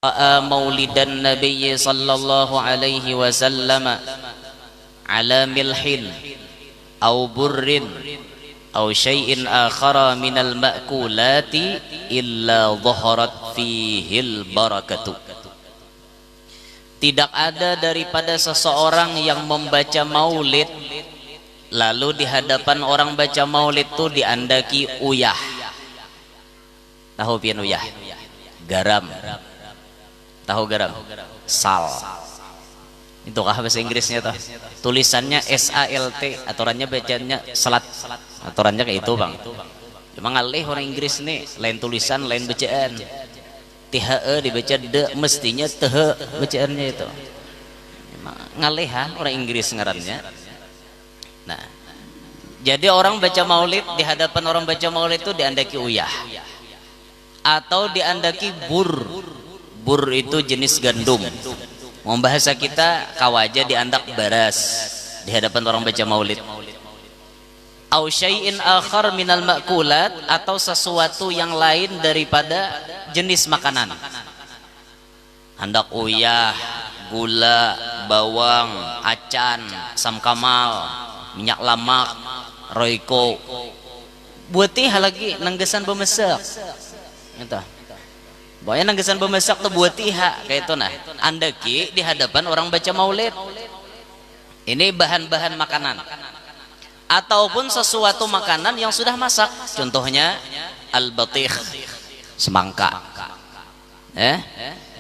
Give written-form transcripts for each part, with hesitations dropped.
مولد النبي صلى الله عليه وسلم على ملح أو بر أو شيء آخر من المأكولات إلا ظهرت فيه البركة. Tidak ada daripada seseorang yang membaca maulid lalu di hadapan orang baca maulid itu diandaki uyah. Tahu pian uyah? Garam. Tahu garam? Sal. Itu kah bahasa Inggrisnya tuh? Tulisannya SALT, aturannya bacanya salat. Aturannya kayak itu, Bang. Cuma ngalih orang Inggris nih, lain tulisan, lain bacaan. THE dibaca de, mestinya THE bacaannya itu. Ngalihan orang Inggris ngarannya. Nah, jadi orang baca maulid, di hadapan orang baca maulid itu diandaki uyah atau diandaki bur. Bur itu jenis gandum. Membahasa kita kawaja diandak baras di hadapan orang baca maulid. Au syai'in akhar minal ma'kulat, atau sesuatu yang lain daripada jenis makanan. Handak uyah, gula, bawang, acan, asam kamal, minyak lamak, roiko. Buatih lagi nanggesan bemesak. Gitu. Pokoknya nanggesan bemesak tuh buatih kayak itu nah. Andaki di hadapan orang baca maulid. Ini bahan-bahan makanan. Ataupun sesuatu makanan yang sudah masak. Contohnya al-batikh, semangka,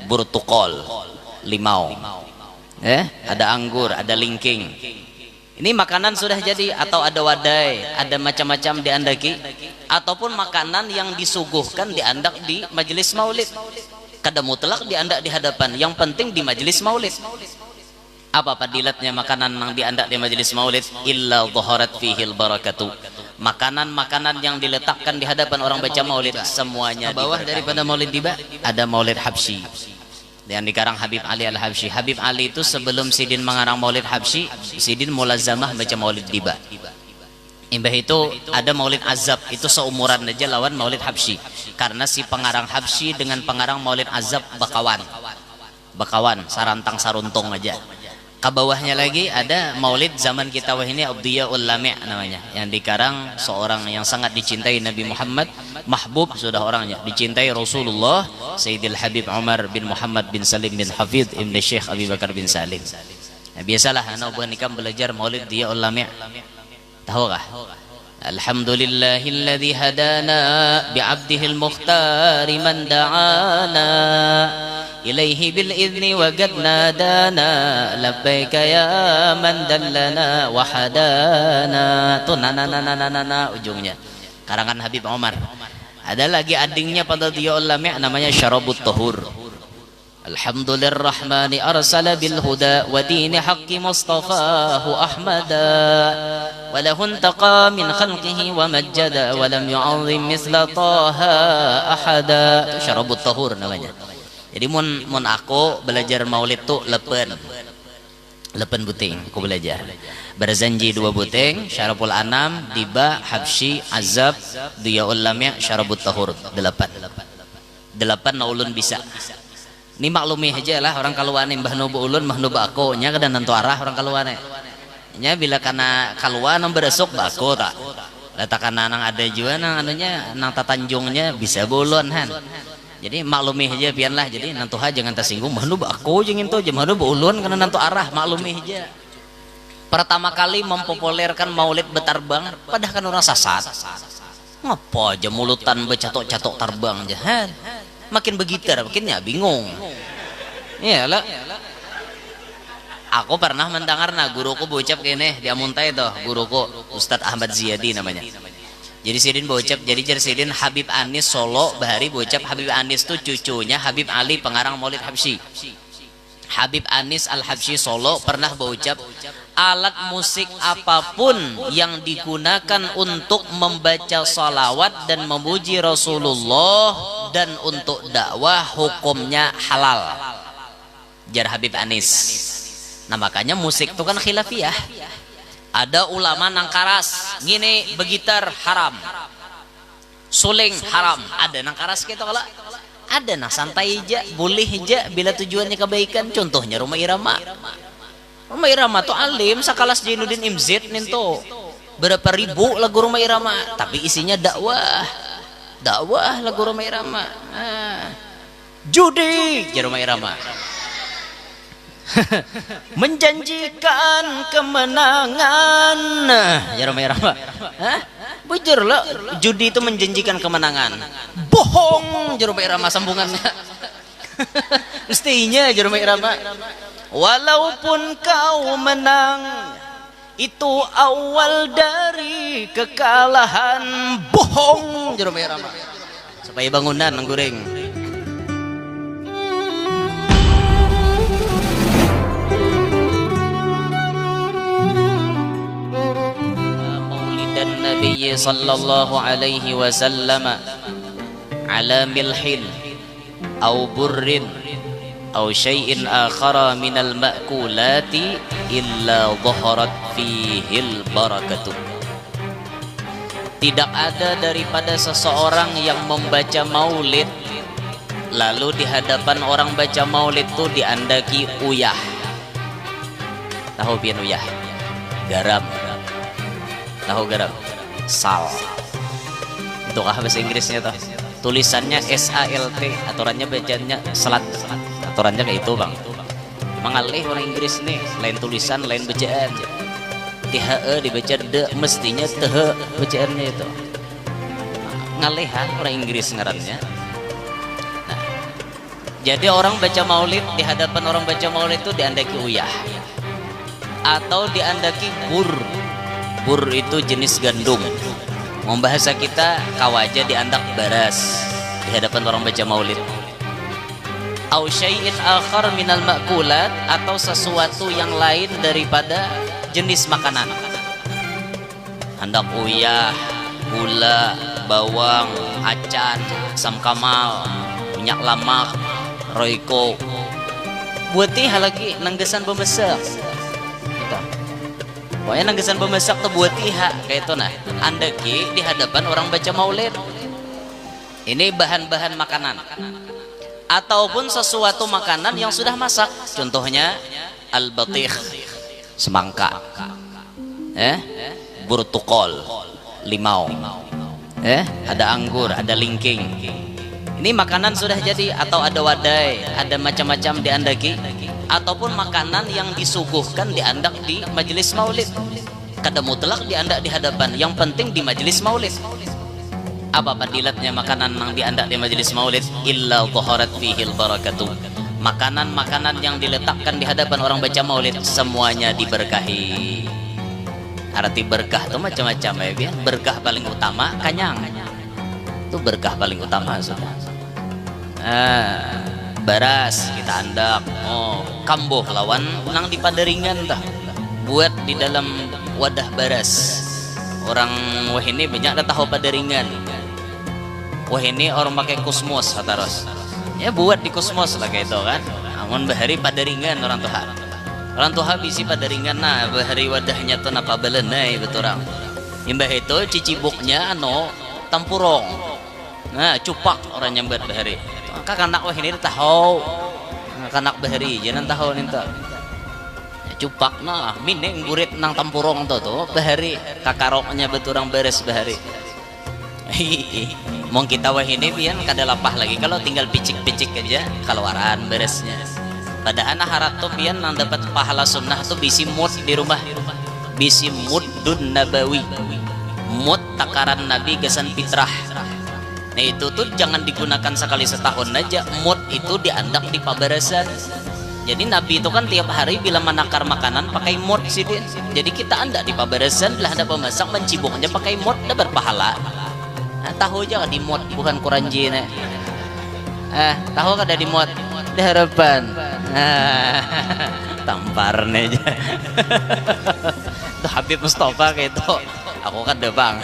burtukol, limau, ada anggur, ada lingking. Ini makanan sudah jadi, atau ada wadai, ada macam-macam diandaki. Ataupun makanan yang disuguhkan diandak di majelis maulid. Kada mutlak diandak di hadapan, yang penting di majelis maulid. Apa padilatnya makanan yang diandak di majelis maulid? Illa dhaharat fihil barakatu. Makanan-makanan yang diletakkan di hadapan orang baca maulid semuanya bawah daripada maulid tiba ada maulid habsyi yang dikarang Habib Ali Al-Habsyi. Habib Ali itu sebelum Sidin mengarang maulid habsyi, Sidin mulazamah baca maulid tiba. Imbah itu ada maulid azab, itu seumuran aja lawan maulid habsyi, karena si pengarang habsyi dengan pengarang maulid azab bakawan sarantang saruntung aja. Kabawahnya lagi ada maulid zaman kita wah ini Abdiyaul Lami' namanya, yang dikarang seorang yang sangat dicintai Nabi Muhammad, mahbub sudah orangnya, dicintai Rasulullah, Sayyidil Habib Umar bin Muhammad bin Salim bin Hafidh ibn Syekh Abi Bakar bin Salim. Nah, biasalah anak buah nikam belajar maulid Diyaul Lami'. Tahu kah? Alhamdulillahilladzi hadana bi'abdihil mukhtari man da'ana ilaihi bil idzni wa qad nadana labbaika ya man dallana wa hadana. Tuh na ujungnya karangan Habib Umar. Ada lagi adingnya pada Diyaul Lami' namanya Syarabut Tahur. Alhamdulillahirrahmani arsala bil huda wa dini haqqi mustafahu ahmada wa lahu intaqa min khalqihi wa majjada wa lam yu'azzim misla taha ahada. Syarabut Tahur namanya. Jadi mun aku belajar maulid tuh lepen buting aku belajar berzanji 2 buting, Syarabul Anam, Diba, Habsyi, Azab, Diyaul Lami', Syarabut Tahur 8 na ulun bisa. Ini maklumi aja lah orang kaluane mbah nubu ulun mbah nubu aku nya kada nentu arah orang kaluane nya bila kana kaluan beresuk bako tak letakkan nang ada juga nang anunya nang tatanjungnya bisa bulun han. Jadi maklumi aja pian lah, jadi nantu aja jangan tersinggung mbah nubu aku jeung itu jeung mbah nubu ulun kana nentu arah, maklumi aja. Pertama kali mempopulerkan maulid betarbang padahal kan orang sasat. Ngapa aja mulutan becatok-catok tarbang aja han. Makin begitar, makinnya bingung. Iya lah. Aku pernah mendengar guruku bocap kene di Amuntai tuh, guruku Ustadz Ahmad Ziyadi namanya. Jadi Sidin bocap, jadi Sidin Habib Anis Solo bahari bocap. Habib Anis tuh cucunya Habib Ali pengarang maulid habsyi. Habib Anis Al-Habsyi Solo pernah berucap, alat musik apapun yang digunakan untuk membaca salawat dan memuji Rasulullah dan untuk dakwah hukumnya halal. Jar Habib Anis. Nah makanya musik itu kan khilafiyah. Ada ulama nang karas gini begitar haram, suling haram, ada nang karas gitu kalau Ada nah santai aja, boleh aja bila tujuannya kebaikan. Contohnya Rhoma Irama. Rhoma Irama tuh alim sakalas Jainuddin MZ ninto. Berapa ribu lagu Rhoma Irama, tapi isinya dakwah. Dakwah lagu Rhoma Irama. Judi Rhoma Irama. Menjanjikan kemenangan Rhoma Irama. Bujur lah, judi itu menjanjikan kemenangan. Bohong Rhoma Irama sambungannya. Mestinya Rhoma Irama. Walaupun kau menang, itu awal dari kekalahan. Bohong Rhoma Irama. Supaya bangunan nangguring. Nabi sallallahu alaihi wasallam ala milhin aw burrin aw syai'in akhara minal ma'kulati illa dhaharat fihil barakatuh. Tidak ada daripada seseorang yang membaca maulid lalu di hadapan orang baca maulid itu diandaki uyah. Tahu pian uyah? Garam. Tahu garam? Sal. Itu kah bahasa Inggrisnya tuh? Tulisannya SALT, aturannya bacanya selat. Aturannya kayak itu bang. Mengalih orang Inggris nih, lain tulisan, lain bacaan. THE dibaca de, mestinya THE bacaannya itu. Ngalihan orang Inggris ngarannya. Nah, jadi orang baca maulid, di hadapan orang baca maulid itu diandaki uyah atau diandaki bur. Bur itu jenis gandum. Membahasa kita kawaja diandak baras di hadapan orang baca maulid. Au syai'in akhar minal ma'kulat, atau sesuatu yang lain daripada jenis makanan. Andak uyah, gula, bawang, acan, asam kamal, minyak lamak, roiko. Buatih lagi nanggesan pembesak. Pokoknya nanggesan pemasak tuh buat iha kayak itu nah. Andaki di hadapan orang baca maulid. Ini bahan-bahan makanan ataupun sesuatu makanan yang sudah masak. Contohnya al-batikh, semangka, burtukol, limau, ada anggur, ada lingking. Ini makanan sudah jadi, atau ada wadai, ada macam-macam diandaki, ataupun makanan yang disuguhkan diandak di majelis maulid. Kada mutlak diandak di hadapan, yang penting di majelis maulid. Apa padilatnya makanan yang diandak di majelis maulid? Illa dhaharat fihil barakatuh. Makanan-makanan yang diletakkan di hadapan orang baca maulid semuanya diberkahi. Arti berkah itu macam-macam ya. Berkah paling utama kanyang. Itu berkah paling utama sudah. Baras kita andak, kambuh lawan nang di padaringan dah, buat di dalam wadah baras. Orang wah ini banyak dah tahu padaringan. Wah ini orang pakai kusmos hataros. Ya buat di kusmos lah kayak itu kan. Amun bahari padaringan orang tuha. Orang tuha bisi padaringan nah bahari wadahnya tuh napa belenai betul orang. Imbah itu cicibuknya tampurong. Nah cupak orang nyambat bahari. Kanak wah ini tahu kanak bahari jangan tahu ninta cupak nah mineng gurit nang tampurong tuh bahari kakaroknya betul orang beres bahari. Mong kita wah ini pian kada lapah lagi kalau tinggal picik-picik aja keluaran beresnya. Padahal harap tuh pian nang dapat pahala sunnah tuh bisi mud di rumah, bisi muddun nabawi, mud takaran nabi gesan fitrah. Nah itu tuh jangan digunakan sekali setahun aja. Mud itu diandak di pabarasan. Jadi Nabi itu kan tiap hari bila menakar makanan pakai mud sidin. Jadi kita andak di pabarasan bila ada pemasak mencibuknya pakai mud dah berpahala. Nah, tahu aja di mud bukan kuranji nih. Tahu kada di mud di harapan. Tampar nih aja. Tuh Habib Mustafa kayak itu. Aku kan bang.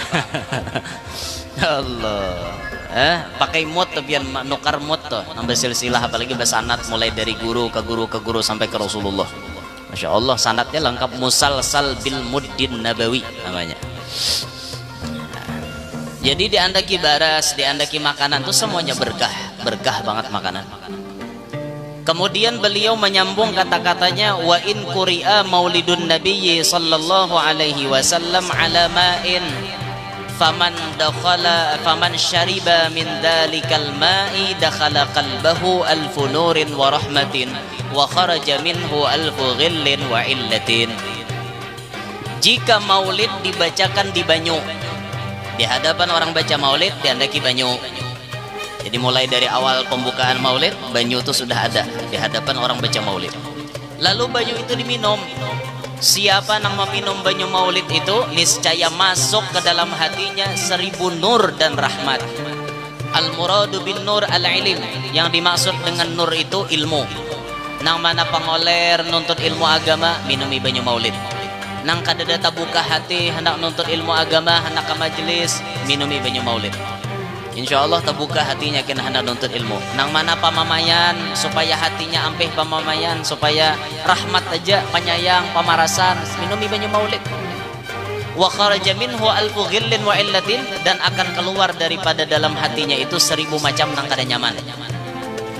Allah. Pakai mut biar nukar mut tuh nambah silsilah, apalagi bersanad mulai dari guru ke guru ke guru sampai ke Rasulullah. Masya Allah sanadnya lengkap, musalsal bil muddin nabawi namanya. Jadi diandaki baras, diandaki makanan tuh semuanya berkah. berkah banget makanan. Kemudian beliau menyambung kata-katanya, wa in quri'a maulidun nabiyyi sallallahu alaihi wasallam ala ma'in faman syariba min dalikal ma'i dakhala qalbahu alfu nurin wa rahmatin wa kharaja minhu alfu ghillin wa illatin. Jika maulid dibacakan di banyu, di hadapan orang baca maulid diandaki banyu. Jadi mulai dari awal pembukaan maulid, banyu itu sudah ada di hadapan orang baca maulid. Lalu banyu itu diminum. Siapa yang meminum banyu maulid itu, niscaya masuk ke dalam hatinya 1000 nur dan rahmat. Al-muradu bin nur al-ilim. Yang dimaksud dengan nur itu ilmu. Nang mana pangoler nuntut ilmu agama, minumi banyu maulid. Nang kadada buka hati hendak nuntut ilmu agama, hendak ke majelis, minumi banyu maulid. Insyaallah terbuka hatinya kena hendak nuntut ilmu. Nang mana pamamayan supaya hatinya ampih pamamayan, supaya rahmat aja, penyayang, pamarasan, minumi banyu maulid. Wa kharaja minhu alfu ghillin wa illatin, dan akan keluar daripada dalam hatinya itu 1000 macam nang kada nyaman.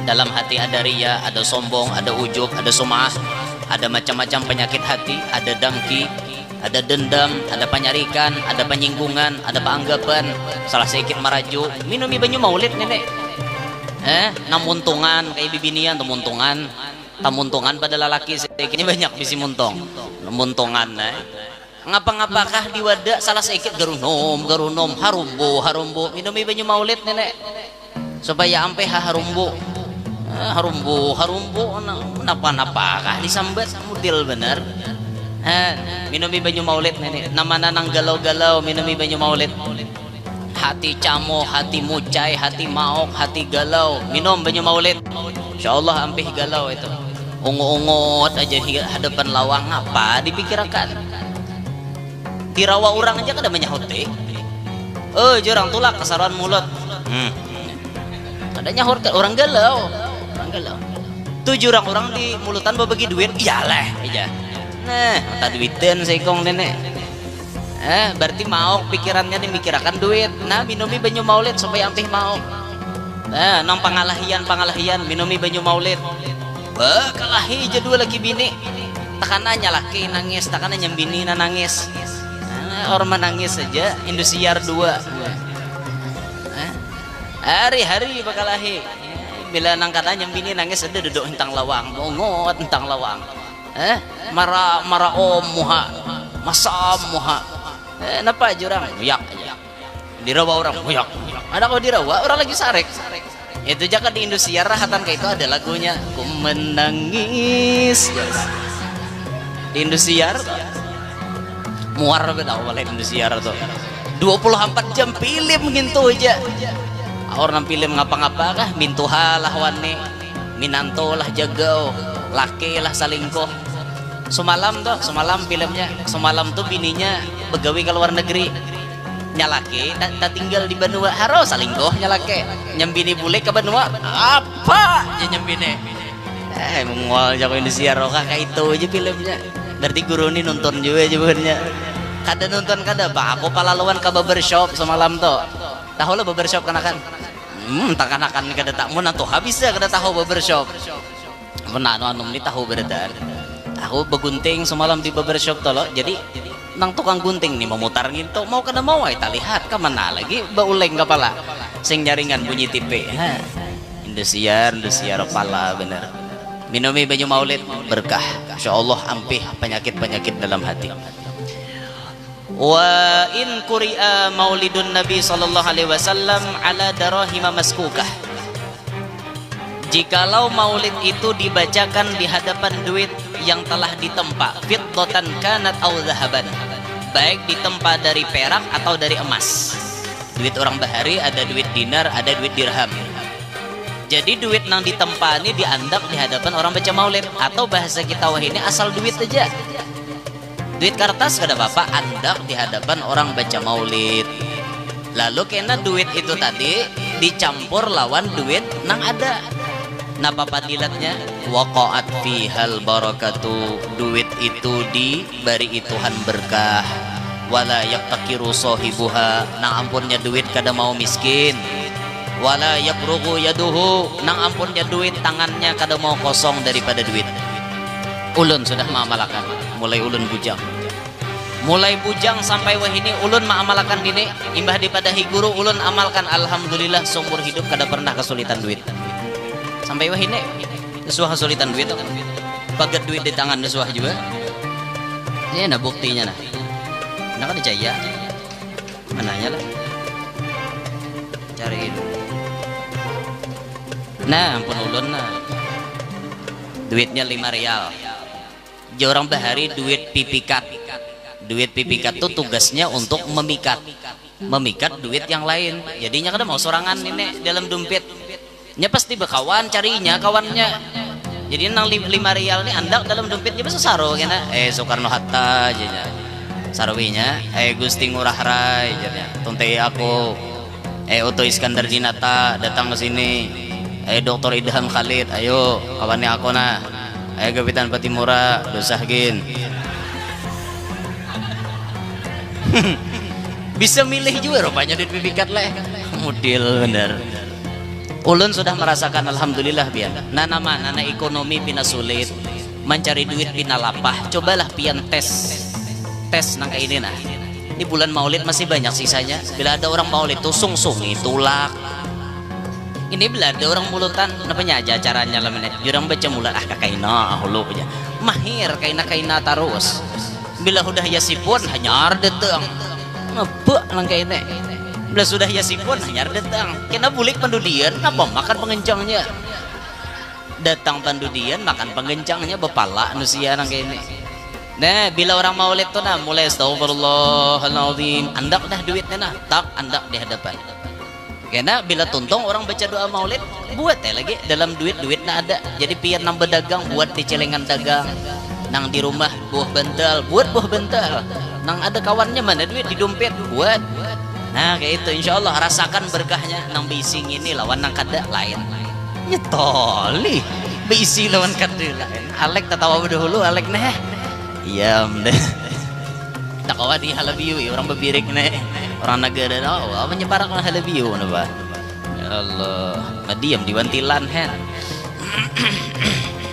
Dalam hati ada riya, ada sombong, ada ujub, ada sum'ah, ada macam-macam penyakit hati, ada dengki, ada dendam, ada penyarikan, ada penyinggungan, ada peanggapan, salah sedikit merajuk, minumi banyu maulid nenek. Namuntungan kayak bibinian, tamuntungan pada lelaki sedikitnya banyak bisi muntung, namuntungan. Ngapa-ngapakah di wadah salah sedikit garunom, harumbu, minumi banyu maulid nenek, supaya ampe harumbu, napa-napakah disambat mudil bener. Minumi banyu maulid nenek. Namana nang galau-galau, minumi banyu maulid. Hati camo, hati mucai, hati maok, hati galau, minum banyu maulid. Insyaallah ampih galau itu. Ungu-ungut aja hadapan lawang, apa dipikirkan. Dirawa orang aja kada menyahuti. Jurang tulak kasaruan mulut. Kada nyahur orang galau. Tu jurang orang di mulutan babagi duit, iyalah aja. Nah, tak duitan sekong nenek. Berarti mau pikirannya dimikirkan duit. Nah, minumi banyu maulid supaya ampih mau. Nang pangalahian minumi banyu maulid. Kalahi jadul lagi bini. Tekanannya laki nangis, tekanannya bini nangis. Orang menangis saja Indosiar 2. Hari-hari bakalahi. Bila nang katanya bini nangis ada duduk entang lawang, mongot entang lawang. Mara muha masam muha. Napa jurang yak dirawa orang yak, ada kau dirawa orang lagi sarek itu jangan di Indosiar rahatan kayak itu ada lagunya ku menangis di Indosiar muar beda oleh Indosiar tuh 24 jam film gitu aja orang film ngapa-ngapa kah mintuha lah wane minanto lah jagau laki lah salingkoh. Semalam filmnya, semalam tuh bininya begawi ke luar negeri, nyalake tak tinggal di Banua, harus salingkoh nyalake, nyambini bule ke Banua, apa aja nyambini, mengwal jago Indonesia roka kayak itu aja filmnya, berarti guru ini nonton juga aja bukannya, kada nonton kada, pak aku palaluan ke barbershop semalam tuh, tahu lo barbershop kanakan, kanakan kada tak mau nanti habis ya kada tahu barbershop. Mana anu ini tahu beredar. Aku begunting semalam di barbershop tolo. Jadi nang tukang gunting nih memutar gitu mau kada mau kita lihat ke mana lagi bauleng kepala. Sing nyaringan bunyi tipe. Indosiar pala bener. Minumi banyu maulid berkah. Insyaallah ampih penyakit-penyakit dalam hati. Wa in quri'a maulidun nabi sallallahu alaihi wasallam ala darahima maskukah. Jikalau maulid itu dibacakan di hadapan duit yang telah ditempa, fiddatan kanat au zahaban, baik ditempa dari perak atau dari emas. Duit orang bahari ada duit dinar, ada duit dirham. Jadi duit nang ditempa ini diandak di hadapan orang baca maulid, atau bahasa kita wah ini asal duit aja. Duit kertas kada apa-apa, andak di hadapan orang baca maulid. Lalu kena duit itu tadi dicampur lawan duit nang ada. Napa padilatnya? Waqa'at fihal barakatu, duit itu diberi Tuhan berkah. Wala yaqtakiru sahibuha, nang ampunnya duit kada mau miskin. wala yabrughu yaduhu, nang ampunnya duit tangannya kada mau kosong daripada duit. Ulun sudah mengamalkan, mulai ulun bujang sampai wahini ulun mengamalkan ini, imbah daripada higuru ulun amalkan, alhamdulillah seumur hidup kada pernah kesulitan duit. Sampai wahini suah kesulitan duit, pagat duit di tangan suah juga. Ini ada buktinya nah. Nah kan dicaya, mananya lah, cariin. Nah ampun ulun nah, duitnya 5 rial. Jorang bahari duit pipikat. Duit pipikat itu tugasnya untuk memikat duit yang lain. Jadinya kada mau sorangan ini dalam dompet. Nya pasti berkawan carinya kawannya. Jadi nang 5 rial ini andak dalam dompetnya bisa saro kena. Soekarno Hatta aja. Sarwinya Gusti Ngurah Rai jadinya. Tuntai aku. Oto Iskandar Dinata datang ke sini. Dr. Idham Khalid, ayo kawannya aku nah. Kapitan Patimura dosahkin. Bisa milih juga rupanya duit pipikat leh. Mudil bener. Ulun sudah merasakan alhamdulillah biar. Nana ekonomi pina sulit, mencari duit pina lapah. Cobalah pian tes nang kayak ini nah. Di bulan Maulid masih banyak sisanya. Bila ada orang Maulid tuh sung-sungi tulak. Ini bila ada orang mulutan, napanya aja caranya lah menit. Jurang baca mulat kakaina hulu aja. Mahir kaina terus. Bila udah yasipun hanyar deteng. Ngepek nang kayak ini. Bila sudah yasipun hanyar deteng. Kena bulik pandudian, apa makan pengencangnya. Datang pandudian makan pengencangnya bepala manusia nang kayak ini. Nah, bila orang Maulid tuh nah mulai astagfirullahaladzim, andak dah duitnya nah, tak andak di hadapan. Karena bila tuntung orang baca doa Maulid, buat lagi dalam duit nah ada. Jadi pian nang berdagang buat di celengan dagang. Nang di rumah buah bentel, buat buah bentel. Nang ada kawannya mana duit di dompet, buat. Nah kayak itu insya Allah rasakan berkahnya. Nang bising ini lawan nang kada lain. Nyetoli bisi lawan kada lain. Alek tatawa dahulu Alek neh. Iya deh. Tak kawan di halabiu orang bebirik neh. Orang negara apa menyebarak orang halabiu napa. Ya Allah, diam di wantilan hen.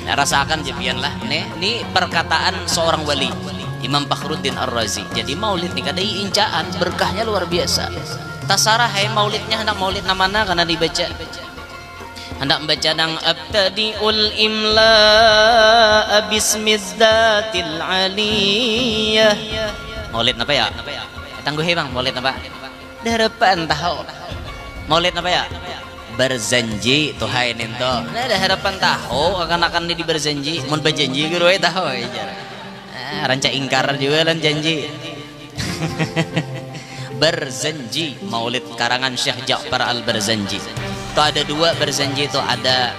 Nah, rasakan jepian lah nih perkataan seorang wali Imam Fakhruddin Ar-Razi. Jadi maulid nih kada incaan berkahnya luar biasa. Tasarah maulidnya hendak maulid namana karena dibaca hendak membaca nang abtadiul imla bismizzatil aliyah. Maulid apa ya? Tangguh bang maulid apa? Harapan tahu. Maulid apa ya? Berjanji tuh hai nento. Nah ada harapan tahu akan di berjanji. Mun berjanji guru tahu aja. Ranca ingkar juga lan janji. Berjanji maulid karangan Syekh Ja'far Al-Barzanji. Itu ada 2 berjanji itu ada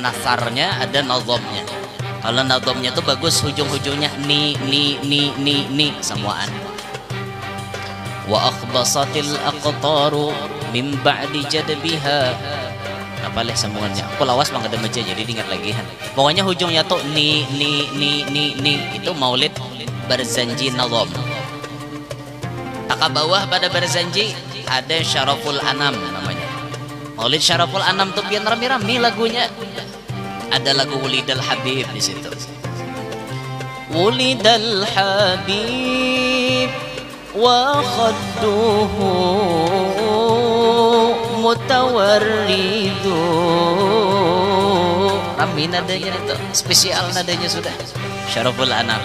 nasarnya, ada nazamnya. Kalau nazamnya itu bagus hujung-hujungnya ni semuaan. Wa akhbasatil aqtaru min ba'di jadbiha. Apa leh semuanya? Aku lawas banget ada baca jadi ingat lagi. Pokoknya hujungnya tuh ni itu maulid berjanji nazam. Tak bawah pada berjanji ada Syaraful Anam namanya. Maulid Syaraful Anam tuh biar rame-rame lagunya. Ada lagu Wulidal Habib di situ. Wulidal Habib wa khadduhu mutawarridu. Rami nadanya itu, spesial nadanya sudah. Syaraful Anam.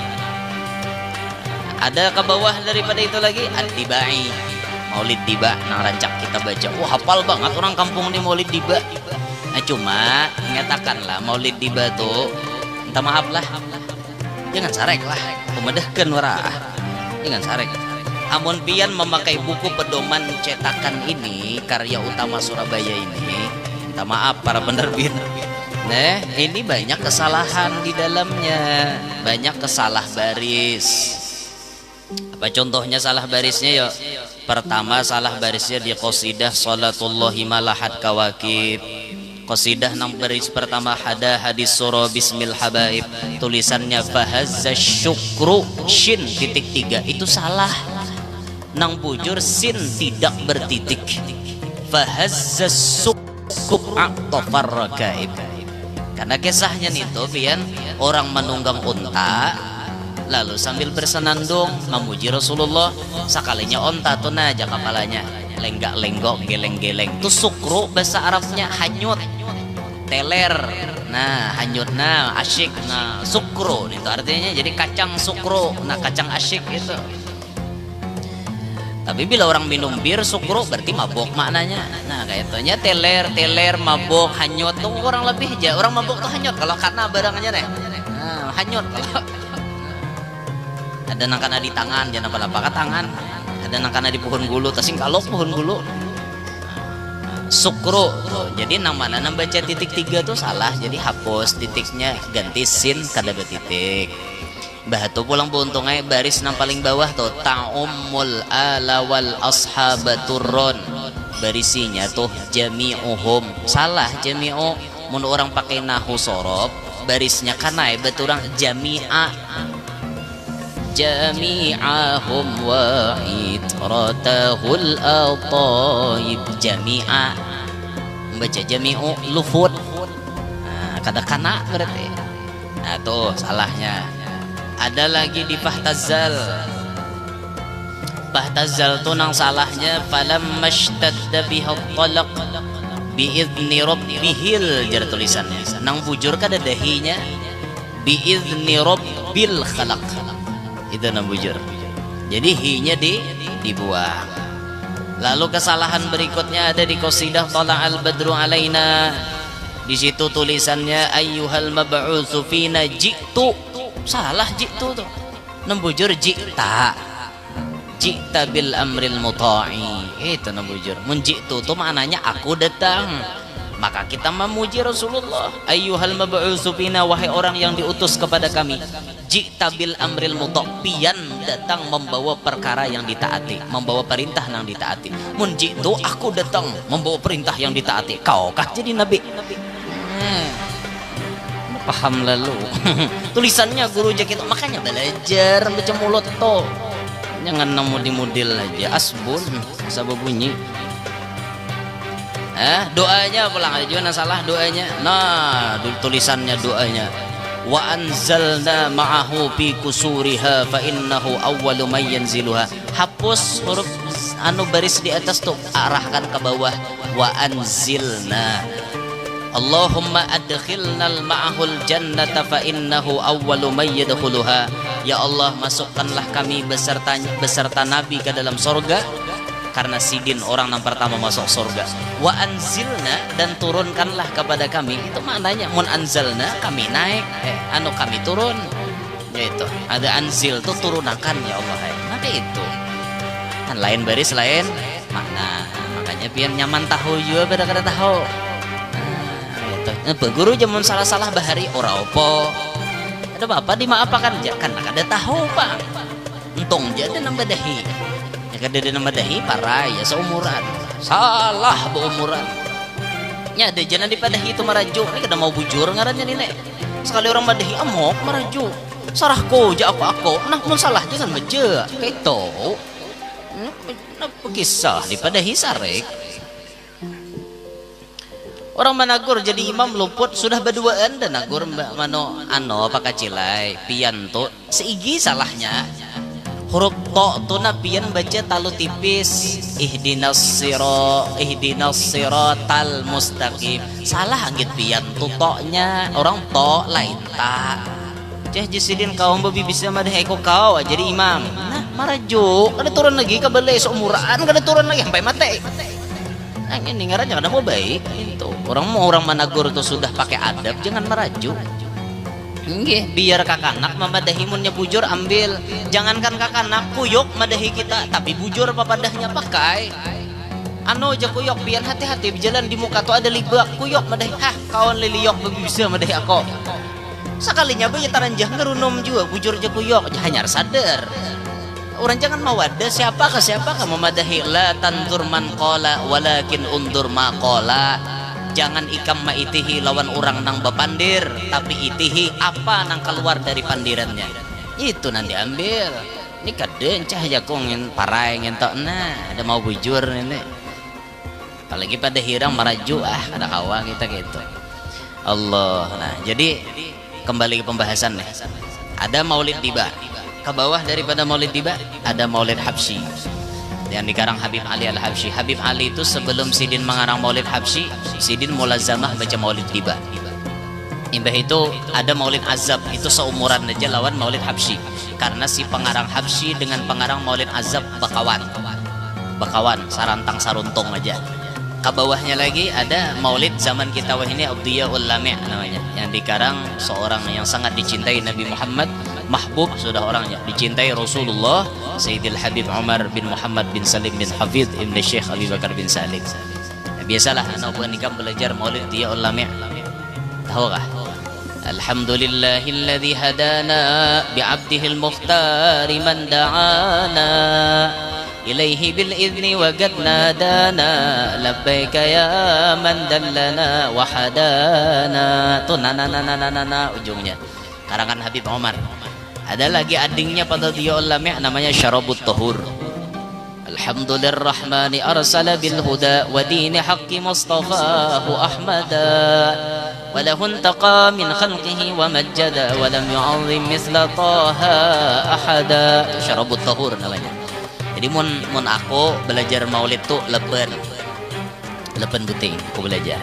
Ada ke bawah daripada itu lagi Ad-Dibai. Maulid Diba nang rancak kita baca. Wah hafal banget orang kampung di Maulid Diba. Nah cuma nyatakanlah Maulid Diba tuh minta maaf lah. Jangan sarek lah. Pemedahkan warah. Jangan sarek. Amun pian memakai buku pedoman cetakan ini karya utama Surabaya ini, minta maaf para penerbit. Nah, ini banyak kesalahan di dalamnya, banyak kesalah baris. Apa contohnya salah barisnya ya? Pertama salah barisnya di qasidah Salatullahi Malahat Kawakib. Qasidah nang baris pertama ada hadis surah bismil habaib, tulisannya fahazza syukru shin titik 3 itu salah. Nang bujur sin tidak bertitik. fahazzas suq'a tafarrakaib. Karena kisahnya itu pian orang menunggang unta lalu sambil bersenandung memuji Rasulullah, sakalinya unta tuh naja kepalanya lenggak-lenggok geleng-geleng tuh sukru bahasa Arabnya hanyut teler. Nah hanyut nah asyik nah sukru itu artinya jadi kacang sukru nah kacang asyik itu. Tapi bila orang minum bir sukru berarti mabok maknanya. Nah kayak itunya teler mabok hanyut tuh kurang lebih aja orang mabok tuh hanyut kalau karena barangnya deh. Nah, hanyut kalau ada nangkana di tangan jangan apa-apa tangan, ada nangkana di pohon gulu tasing kalau pohon gulu sukru tuh. Jadi namanya baca titik 3 tuh salah, jadi hapus titiknya ganti sin kada titik. Bahatu pulang buntungai baris nang paling bawah tuh ta'ummul ala wal ashabaturron, barisinya tuh jami'uhum salah jami'u mun orang pakai nahu sorob barisnya kanai beturang jami'a jami'ahum wa itratahul ataib jami'a baca jami'u lufut nah, kada kana berarti nah tuh salahnya. Ada lagi di Fahtazal tuh nang salahnya falam mashtadda biha talaq biizni rabbihil jar tulisannya nang bujur kada dahinya biizni rabbil khalaq itu nang bujur jadi hinya dibuang. Lalu kesalahan berikutnya ada di qasidah Tala'al Badru Alaina, di situ tulisannya ayyuhal mab'utsu fina ji'tu, salah ji'tu tuh nembujur ji'ta bil amril muta'i itu nembujur mun ji'tu tuh maknanya aku datang. Maka kita memuji Rasulullah ayyuhal mab'utsu fina, wahai orang yang diutus kepada kami, ji'ta bil amril muta', pian datang membawa perkara yang ditaati, membawa perintah yang ditaati. Mun ji'tu aku datang membawa perintah yang ditaati, kau kah jadi nabi? Paham lalu. Tulisannya guru jakit, makanya belajar baca mulut to. Jangan mudi-mudil aja asbun sabab bunyi. Doanya pulang ada juga salah doanya. Nah, tulisannya doanya wa anzalna ma'ahu fi kusuriha fa innahu awwalu may yanziluha. Hapus huruf anu baris di atas tuh, arahkan ke bawah wa anzilna. Allahumma adkhilnal ma'ahul jannata fa innahu awwalu may yadkhuluha. Ya Allah, masukkanlah kami beserta nabi ke dalam surga, karena sidin orang yang pertama masuk surga. Wa anzilna, dan turunkanlah kepada kami. Itu maknanya mun anzalna kami naik, anu kami turun. Yaitu ada anzil tuh turunkan ya Allah. Maka itu kan lain baris lain makna. Makanya biar nyaman tahu juga beda kada tahu. Itu guru jamun salah-salah bahari ora opo. Ada apa dimaafkan kan kada tahu Pak. Untung jadi nambah dahi. Kada ada nama dahi parah ya seumuran salah beumuran nya ada jangan dipadahi itu maraju ini kada mau bujur ngarannya ini sekali orang madahi amok maraju sarahku ja aku nah mun salah jangan meje itu kisah dipadahi sarek orang managur jadi imam luput sudah berduaan dan nagur mano ano pakacilai pianto seigi salahnya huruf to tuh nabian baca talu tipis ihdinas siratal mustaqim salah anggit pian tutoknya orang to lain ta ceh jisidin kaum babi bisa madah eko kau jadi imam nah marajuk kada turun lagi ke balai seumuran kada turun lagi sampai mati nah ini ngarannya kada mau baik itu orang managur tuh sudah pakai adab jangan marajuk. Nggih, biar kakanak memadahi munnya bujur ambil. Jangankan kakanak kuyok madahi kita, tapi bujur papadahnya pakai. Ano aja kuyok biar hati-hati berjalan di muka tuh ada libak kuyok madahi. Hah, kawan liliyok bisa madahi aku. Sekalinya bayi taranjah ngerunum juga bujur aja kuyok, hanya sadar. Orang jangan mawada siapa ke memadahi la tandur man qala walakin undur ma qala. Jangan ikam maitihi lawan orang nang bapandir, tapi itihi apa nang keluar dari pandirannya itu nanti ambil. Ini kadang cah jakong parai ngentok nah ada mau bujur ini apalagi pada hirang meraju ada kawa kita gitu. Allah. Nah, jadi kembali ke pembahasan nih. Ada Maulid Tiba. Ke bawah daripada Maulid Tiba ada Maulid Habsyi yang dikarang Habib Ali Al-Habsyi. Habib Ali itu sebelum Sidin mengarang Maulid Habsyi, Sidin mulazamah baca Maulid Tiba. Imbah itu ada Maulid Azab, itu seumuran aja lawan Maulid Habsyi. Karena si pengarang Habsyi dengan pengarang Maulid Azab bakawan, sarantang saruntung aja. Ke bawahnya lagi ada Maulid zaman kita wah ini Abdiyaul Lami' namanya, yang dikarang seorang yang sangat dicintai Nabi Muhammad, mahbub sudah orangnya, dicintai Rasulullah, Sayyidil Habib Umar bin Muhammad bin Salim bin Hafidh Ibn Syekh Abi Bakar bin Salim. Nah, biasalah anak nikah belajar Maulid Abdiyaul Lami'. Tahu kah? Alhamdulillahilladzi hadana bi'abdihil muhtari man da'ana ilaihi bil idzni wa qad nadana labbaika ya man dallana wa hadana. Tuh na ujungnya karangan Habib Umar. Ada lagi adingnya pada Abdiyaul Lami' namanya Syarabut Tahur. Alhamdulillahirrahmani arsala bil huda wa dini haqqi mustafahu ahmada wa lahu intaqa min khalqihi wa majjada wa lam yu'azzim mithla taha ahada. Syarabut Tahur namanya. Jadi mun aku belajar maulid tuh leben buting aku belajar.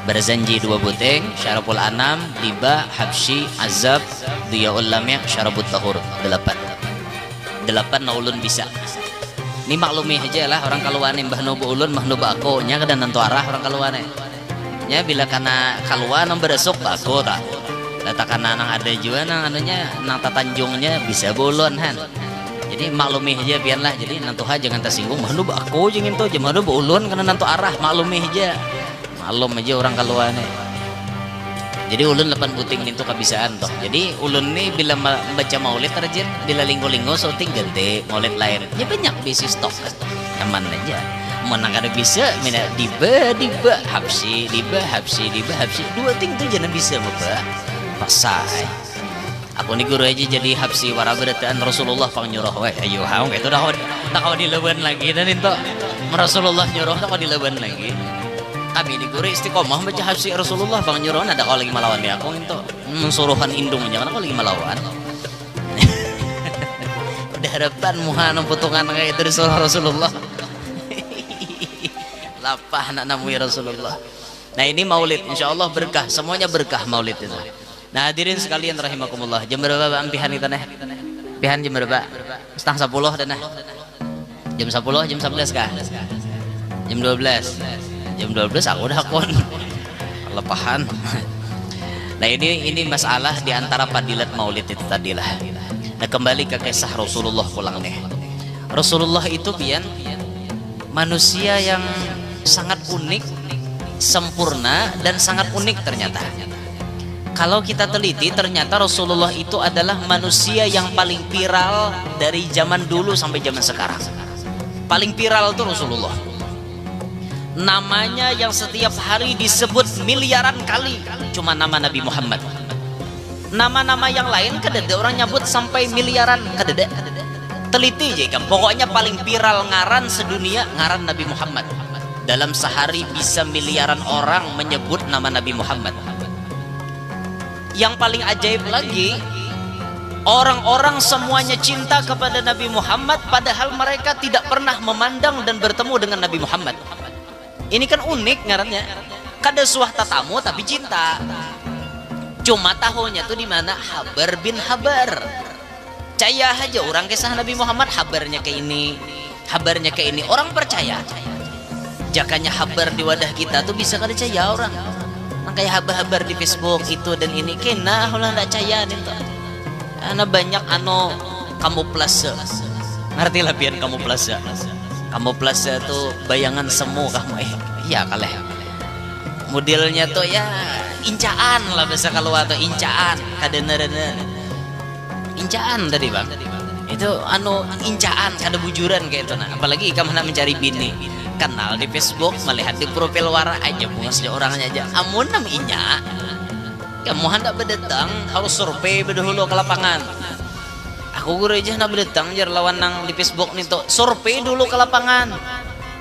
Berzanji 2 buting, Syarabul Anam, Tiba, Habsyi, Azab, Abdiyaul Lami', Syarabut Tahur 8 na ulun bisa. Ini maklumi aja lah orang kaluane mbah nubu ulun mbah nubu aku nya kada nentu arah orang kaluane. Nya bila kana kaluan nang beresuk aku ta. Letakana nang ada juga nang anunya nang tatanjungnya bisa bulun han. Jadi maklumi aja pianlah. Jadi nantu aja jangan tersinggung mbah nubu aku jeung ento jeung mbah nubu ulun kana nentu arah maklumi aja. Maklum aja orang kaluane. Jadi ulun 8 buting itu kabisaan toh. Jadi ulun nih bila membaca maulid terjun bila linggo-linggo syuting ganti maulid lain. Ya banyak bisnis stok nyaman aja. Mana kada bisa mina Tiba Habsyi, Tiba Habsyi 2 ting tuh jangan bisa bapak. Pasai. Aku nih guru aja jadi Habsyi warabrataan Rasulullah pang nyuruh wae. Ayo haung itu dah kau dileban lagi dan itu Rasulullah nyuruh dah kau dileban lagi. Kami di guru istiqomah baca Habsyi Rasulullah bang nyuruh ada kau lagi melawan dia aku itu mensuruhan indung jangan kau lagi melawan. Udah harapan muhana putungan kayak dari Rasulullah. Lapah anak namu ya Rasulullah. Nah ini maulid insya Allah berkah, semuanya berkah maulid itu. Nah hadirin sekalian rahimakumullah, jam berapa ampihan kita nih? Pihan jam berapa? 9:30 dan jam 10 jam 11 kah? Jam 12. Jam 12 aku udah akun lepahan. Nah ini masalah diantara padilat maulid itu tadilah. Nah kembali ke kisah Rasulullah pulang nih. Rasulullah itu pian manusia yang sangat unik, sempurna dan sangat unik ternyata. Kalau kita teliti ternyata Rasulullah itu adalah manusia yang paling viral dari zaman dulu sampai zaman sekarang. Paling viral itu Rasulullah. Namanya yang setiap hari disebut miliaran kali cuma nama Nabi Muhammad. Nama-nama yang lain kadada orang nyebut sampai miliaran kadada. Teliti aja kan. Pokoknya paling viral ngaran sedunia ngaran Nabi Muhammad. Dalam sehari bisa miliaran orang menyebut nama Nabi Muhammad. Yang paling ajaib lagi, orang-orang semuanya cinta kepada Nabi Muhammad padahal mereka tidak pernah memandang dan bertemu dengan Nabi Muhammad. Ini kan unik ngarannya. Kada suah tatamu tapi cinta. Cuma tahunya tuh di mana Habar bin Habar. Percaya aja orang kisah Nabi Muhammad habarnya ke ini, habarnya ke ini. Orang percaya. Jakanya habar di wadah kita tuh bisa kada percaya orang. Kayak habar-habar di Facebook itu dan ini kena ulah ndak percaya nih tuh. Karena banyak kamuflase. Ngerti lah pian kamuflase. Kamuflase tuh bayangan semu kamu iya kaleh. Modelnya tuh ya incaan lah bahasa kalau atau incaan kadena-dena. Incaan tadi bang. Itu incaan kada bujuran kayak itu nah. Apalagi kamu nak mencari bini. Kenal di Facebook, melihat di profil wara aja bungas di orangnya aja. Amun namanya kamu hendak berdatang harus survei dahulu ke lapangan. Aku guru aja nak berdatang jar lawan nang di Facebook nih tuh survei dulu ke lapangan.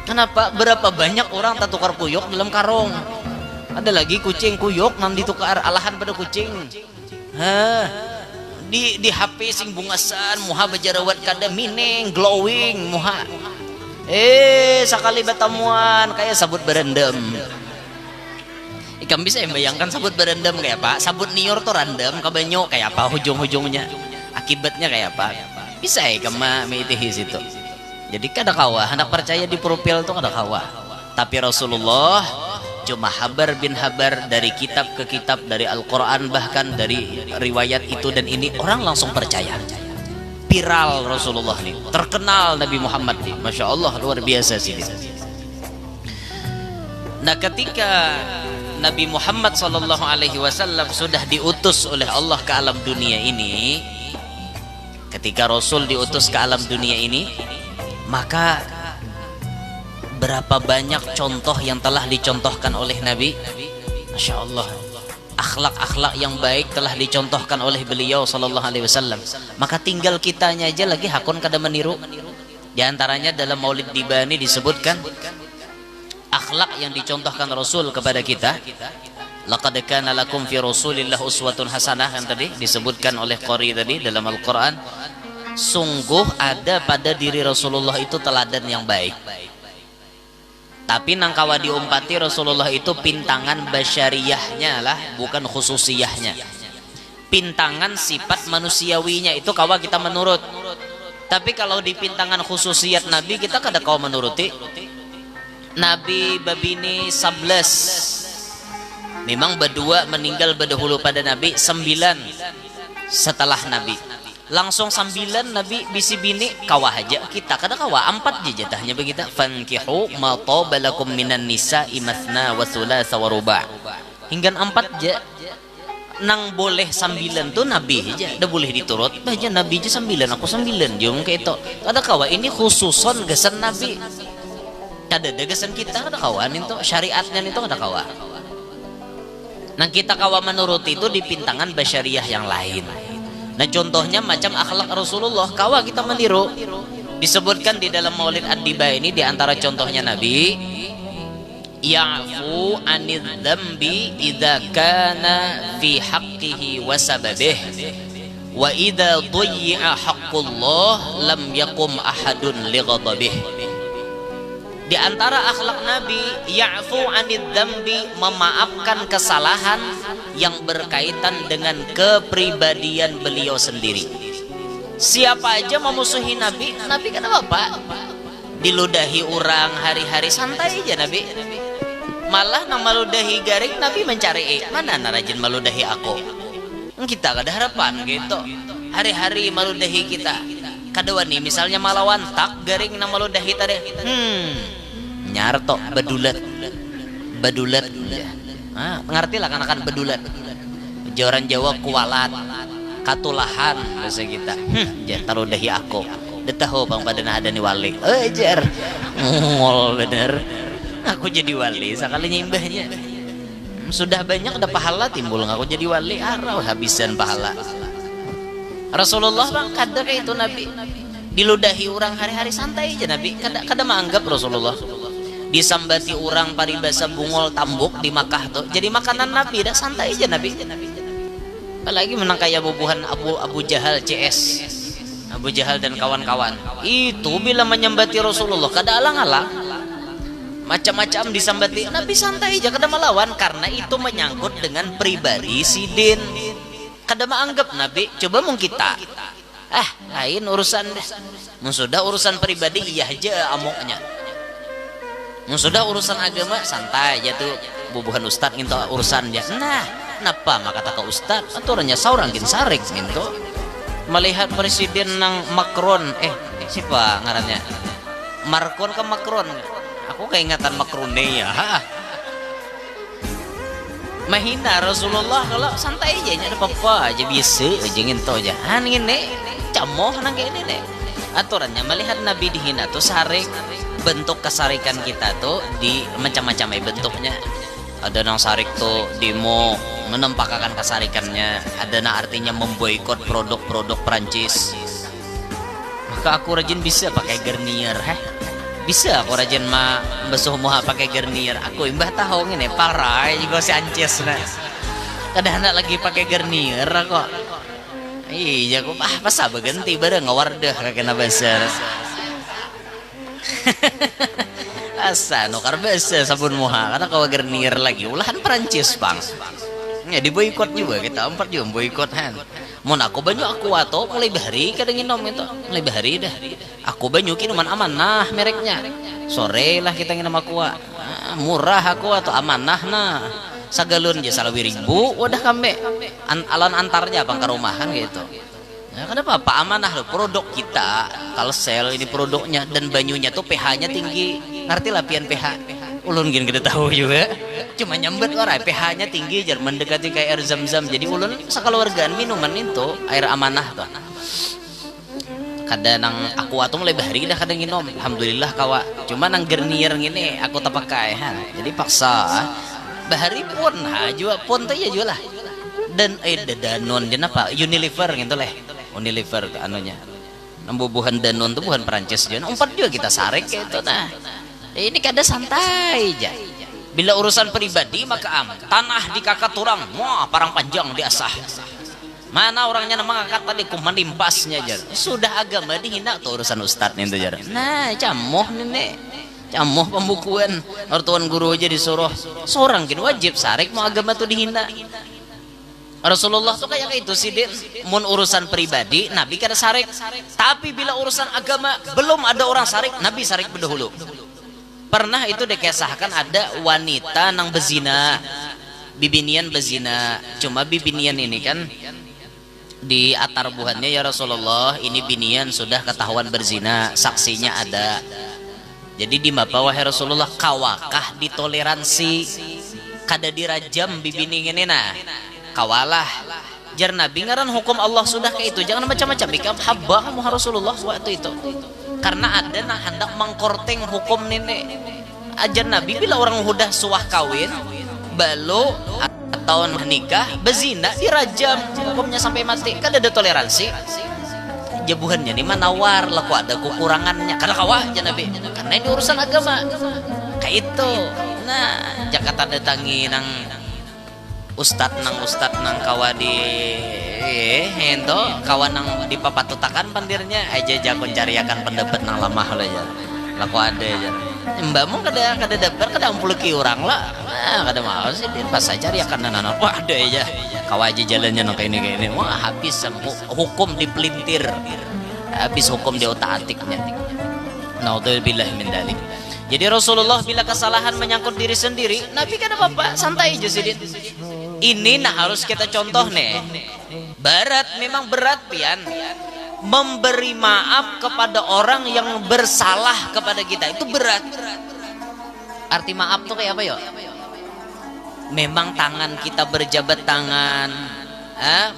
Kenapa? Berapa banyak orang tak tukar kuyok dalam karung. Ada lagi kucing kuyok nan ditukar alahan pada kucing. Hah. Di HP sing bungasan muha bajarawat kada mining glowing muha. Sekali batamuan kayak sabut berendam. Ikam bisa membayangkan sabut berendam kayak apa? Sabut nior tuh random kabanyo kayak apa ujung-ujungnya? Akibatnya kayak apa? Bisa ikam meitihi situ. Jadi kada kawa, hendak percaya di profil tuh kada kawa. Tapi Rasulullah cuma habar bin habar dari kitab ke kitab, dari Al-Quran bahkan dari riwayat itu dan ini orang langsung percaya. Viral Rasulullah nih, terkenal Nabi Muhammad nih, Masya Allah luar biasa sih. Nah ketika Nabi Muhammad SAW sudah diutus oleh Allah ke alam dunia ini, ketika Rasul diutus ke alam dunia ini, maka berapa banyak contoh yang telah dicontohkan oleh Nabi. Masya Allah, akhlak-akhlak yang baik telah dicontohkan oleh beliau sallallahu alaihi wasallam. Maka tinggal kitanya aja lagi hakun kada meniru. Di antaranya dalam Maulid Dibani disebutkan akhlak yang dicontohkan Rasul kepada kita. Laqad kana lakum fi Rasulillah uswatun hasanah, yang tadi disebutkan oleh Qari tadi dalam Al-Qur'an. Sungguh ada pada diri Rasulullah itu teladan yang baik. Tapi nangkawa diumpati Rasulullah itu pintangan basyariyahnya lah, bukan khususiyahnya. Pintangan sifat manusiawinya itu kawa kita menurut. Tapi kalau di pintangan khususiyat Nabi kita kada kawa menuruti. Nabi babini 11. Memang berdua meninggal berdahulu pada Nabi, 9 setelah Nabi. Langsung 9 Nabi bisi bini kawah aja kita kada kawah 4 je jatahnya begitu. Fankihu ma tabalakum minan nisa'i mathna wa thulatha wa ruba'. Hingga 4 je nang boleh 9 tuh Nabi aja dah boleh diturut baca Nabi aja 9 aku 9 jung kayak itu kada kawah ini khususon gesan Nabi kada ada gesan kita kada kawah itu syariatnya itu kada kawah. Nah kita kawah menurut itu di pintangan basyariah yang lain. Nah contohnya macam akhlak Rasulullah kawa kita meniru. Disebutkan di dalam Maulid Ad-Diba ini di antara contohnya Nabi ya'fu 'anil dzambi idza kana fi haqqihi wa sababih wa idza dhuyya haqqullah lam yakum ahadun li ghadabih. Di antara akhlak Nabi ya'fu 'anil dzambi, memaafkan kesalahan yang berkaitan dengan kepribadian beliau sendiri. Siapa aja memusuhi Nabi, Nabi kan apa? Diludahi orang hari-hari santai aja Nabi. Malah nang maludahi garing Nabi mencari mana rajin maludahi aku. Kita kada harapan gitu. Hari-hari maludahi kita. Kadawani misalnya malawan tak garing nang maludahi tadi. Nyarto bedulat. Ngerti lah kan bedulat. Jawaran Jawa kualat, katulahan bahasa kita. Taruh dahi aku. Detaho bang badan ada nih wali. Jar, ngol bener. Aku jadi wali sekalinya imbahnya. Sudah banyak ada pahala timbul aku jadi wali. Arau habisan pahala. Rasulullah bang kada kayak itu Nabi. Diludahi orang hari-hari santai aja Nabi. Kada menganggap Rasulullah. Disambati orang paribasa bungol tambuk di Makkah tuh jadi makanan Nabi dah santai aja Nabi. Apalagi menang kayak bubuhan Abu Jahal CS, Abu Jahal dan kawan-kawan itu bila menyambati Rasulullah kada alang-alang macam-macam disambati Nabi santai aja kada melawan karena itu menyangkut dengan pribadi sidin. Kada menganggap Nabi. Coba mung kita lain urusan sudah urusan pribadi iya aja amoknya. Sudah urusan agama santai aja tuh bubuhan ustad gitu urusan dia. Nah, kenapa maka kata ustad aturannya seorang gin sarik gitu. Melihat presiden nang Macron siapa ngarannya? Marcon ke Macron. Aku keingatan Macron ya. Mahina Rasulullah kalau santai aja ada apa aja biasa aja gitu aja. Ngene camoh nang kene nih. Aturannya melihat Nabi dihina tuh sarik. Bentuk kesarikan kita tuh di macam-macam bentuknya. Ada nang sarik tuh demo menempakkan kesarikannya, ada nang artinya memboikot produk-produk Prancis. Maka aku rajin bisa pakai Garnier Bisa aku rajin basuh muha pakai garnier. Aku imbah tahu ngene parah juga si ances nah. Kadang anak lagi pakai garnier kok. Iya aku pas berganti bareng ngawardah kakena besar. Asa nukar basa sabun muha karena kau garnier lagi ulahan Perancis bang. Ya di boykot juga kita empat juga boykot han. Mun aku banyu aku atau mulai bahari kadang nginom itu mulai bahari dah. Aku banyu minuman amanah mereknya. Sore lah kita nginum aqua. Murah aku atau amanah nah. Sagalun aja salah 1.000 udah kambe. Alon antarnya bang ke rumah kan gitu. Ya, kenapa Pak amanah loh produk kita Kalsel ini produknya dan banyunya tuh pH-nya tinggi. Ngerti lah pian pH. Ulun gini kita tahu juga. Cuma nyambet orang pH-nya tinggi jar mendekati kayak air zam-zam. Jadi ulun sakaluargaan minuman itu air amanah tuh. Kadang nang aku atau mulai bahari dah kadang nginom. Alhamdulillah kawa. Cuma nang garnier gini aku tak pakai ha. Jadi paksa bahari pun ha juga pun tuh ya juga lah. Dan Danon jen apa Unilever gitu leh. Unilever ke anunya. Nambubuhan Danon tuh bukan Perancis juga. Empat juga kita sarik gitu nah. Ini kada santai aja. Bila urusan pribadi maka tanah di kakak turang, wah parang panjang diasah. Mana orangnya nama ngangkat tadi kuman limpasnya jar. Sudah agama dihina tuh urusan ustadz itu jar. Nah camoh nenek, camoh pembukuan. Ortuan guru aja disuruh seorang gini wajib sarik mau agama tuh dihina. Rasulullah tuh kayak itu sih din. Mun urusan pribadi Nabi kada sarik. Tapi bila urusan agama belum ada orang sarik, Nabi sarik berdahulu. Pernah itu dikisahkan ada wanita nang bezina, bibinian bezina. Cuma bibinian ini kan di atar buhannya ya Rasulullah, ini binian sudah ketahuan berzina, saksinya ada. Jadi di bawah Rasulullah kawakah ditoleransi kada dirajam bibini ini nah. Kawalah jar Nabi ngaran hukum Allah sudah kayak itu, jangan macam-macam bikam habba kamu Rasulullah waktu itu. Karena ada nah hendak mengkorteng hukum nenek ajar Nabi bila orang udah suah kawin balu atau menikah bezina dirajam hukumnya sampai mati. Kan ada toleransi jabuhannya nih menawar laku ada kekurangannya karena kawah aja Nabi karena ini urusan agama kayak itu. Nah Jakarta datangi nang ustad nang kawa di ento kawan nang di papatutakan pandirnya aja jakon cariakan pendapat nang lamah lah ya laku ada aja mbakmu kada dapat kada 40 ki orang lah kada mau sih dia pas aja cariakan nana wah ada aja kawa aja jalannya nang kayak ini wah habis hukum dipelintir habis hukum di otak atiknya. Naudzubillah min dzalik. Jadi Rasulullah bila kesalahan menyangkut diri sendiri Nabi kada apa-apa santai aja sih. Ini nah harus kita contoh nih. Berat memang berat pian. Memberi maaf kepada orang yang bersalah kepada kita itu berat. Arti maaf tuh kayak apa ya? Memang tangan kita berjabat tangan.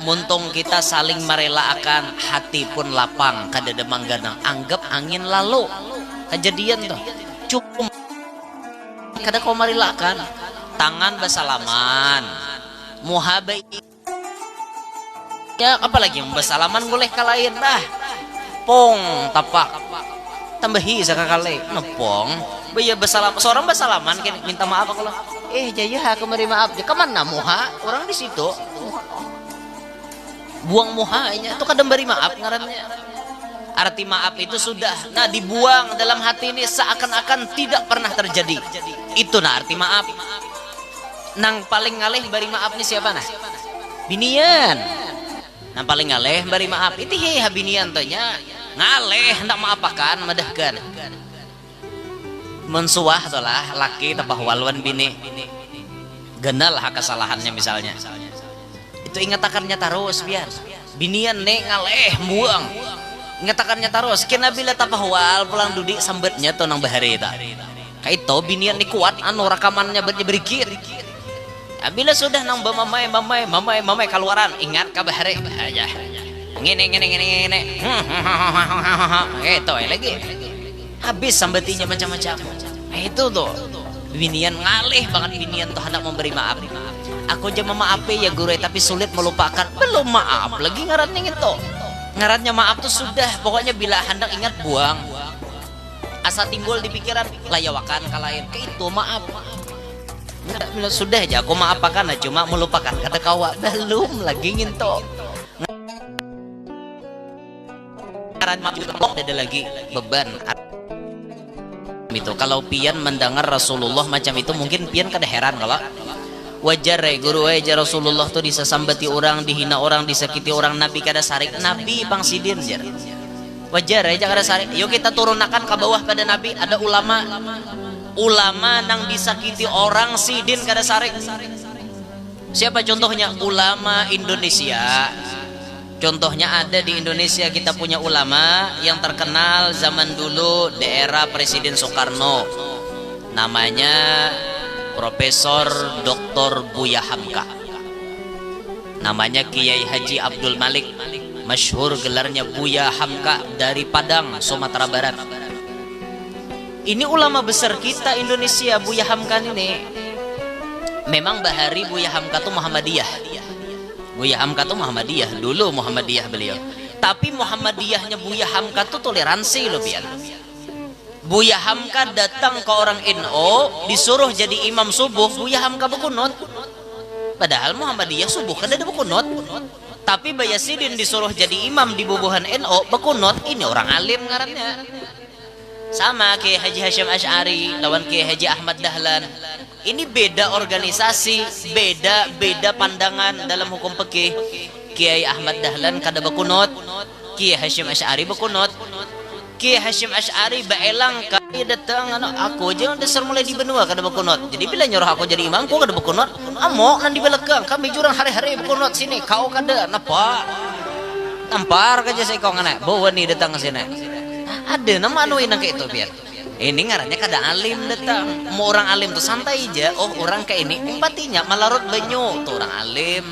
Muntung kita saling merelakan, hati pun lapang, kada demang ganang. Anggap angin lalu. Kejadian tuh. Cukup. Kada kau merelakan. Tangan bersalaman. Muhabai ya apalagi bersalaman boleh kalain dah pong tapak tambahi sekali nepong baya bersalaman seorang bersalaman minta maaf aku loh jaya aku beri maaf ya kemana muha orang di situ buang muhanya itu kadang beri maaf ngarannya. Arti maaf itu sudah nah dibuang dalam hati ini seakan-akan tidak pernah terjadi. Itu nah arti maaf. Nang paling ngaleh bari maaf nih siapa nah? Binian. Nang paling ngaleh bari maaf itu binian tanya ngaleh hendak maapakan madahkan. Mensuah tolah laki tapah walwan bini. Genal hak kesalahannya misalnya. Itu ingatakannya terus biar. Binian nek ngaleh buang. Ingatakannya terus kena bila tapah wal pulang dudi sambetnya to nang bahari ta. Kayak itu binian ni kuat anu rekamannya berikir. Bila sudah nang mamai keluaran ingat kabahare aja ngene itu lagi habis sambetinya macam-macam itu tuh binian ngalih banget binian tuh hendak memberi maaf. Aku aja memaafi ya guru tapi sulit melupakan belum maaf lagi ngarannya itu ngarannya maaf tuh sudah pokoknya bila hendak ingat buang asa timbul di pikiran layawakan ka lain ke itu maaf. Sudah aja aku maapakan cuma melupakan kata kawa belum lagi nginto ngaran ada lagi beban itu. Kalau pian mendengar Rasulullah macam itu mungkin pian kada heran kalau wajar guru wajar Rasulullah tuh disesambati orang, dihina orang, disakiti orang, Nabi kada sarik, Nabi pangsidin jar wajar aja kada sarik. Yuk kita turunakan ke bawah pada Nabi ada ulama nang disakiti orang sidin kada sarik. Siapa contohnya? Ulama Indonesia. Contohnya ada di Indonesia kita punya ulama yang terkenal zaman dulu daerah Presiden Soekarno. Namanya Profesor Dr. Buya Hamka. Namanya Kiai Haji Abdul Malik. Masyhur gelarnya Buya Hamka dari Padang, Sumatera Barat. Ini ulama besar kita Indonesia, Buya Hamka ini. Memang bahari Buya Hamka tuh Muhammadiyah. Buya Hamka tuh Muhammadiyah, dulu Muhammadiyah beliau. Tapi Muhammadiyahnya Buya Hamka tuh toleransi loh pian. Buya Hamka datang ke orang NO, disuruh jadi imam subuh, Buya Hamka berkunut. Padahal Muhammadiyah subuh kan ada berkunut. Tapi Bayasidin disuruh jadi imam di bubuhan NO, berkunut. Ini orang alim ngarannya. Sama Kiai Haji Hashim Asy'ari lawan Kiai Haji Ahmad Dahlan. Ini beda organisasi, beda pandangan dalam hukum fikih. Kiai Ahmad Dahlan kada berkunut, Kiai Hashim Asy'ari berkunut. Kiai Hashim Asy'ari baelang kali datang aku aja dasar mulai di benua kada berkunut. Jadi bila nyuruh aku jadi imam aku kada berkunut. Amok nan di belakang kami jurang hari-hari berkunut sini. Kau kada napa? Tampar kaja saya kau ngana. Bawa ni datang ke sini. Ada nama anuin nang kayak itu biar. Ini ngarannya kada alim datang. Mau orang alim tuh santai aja. Oh orang kayak ini empatinya malarut banyu tuh orang alim.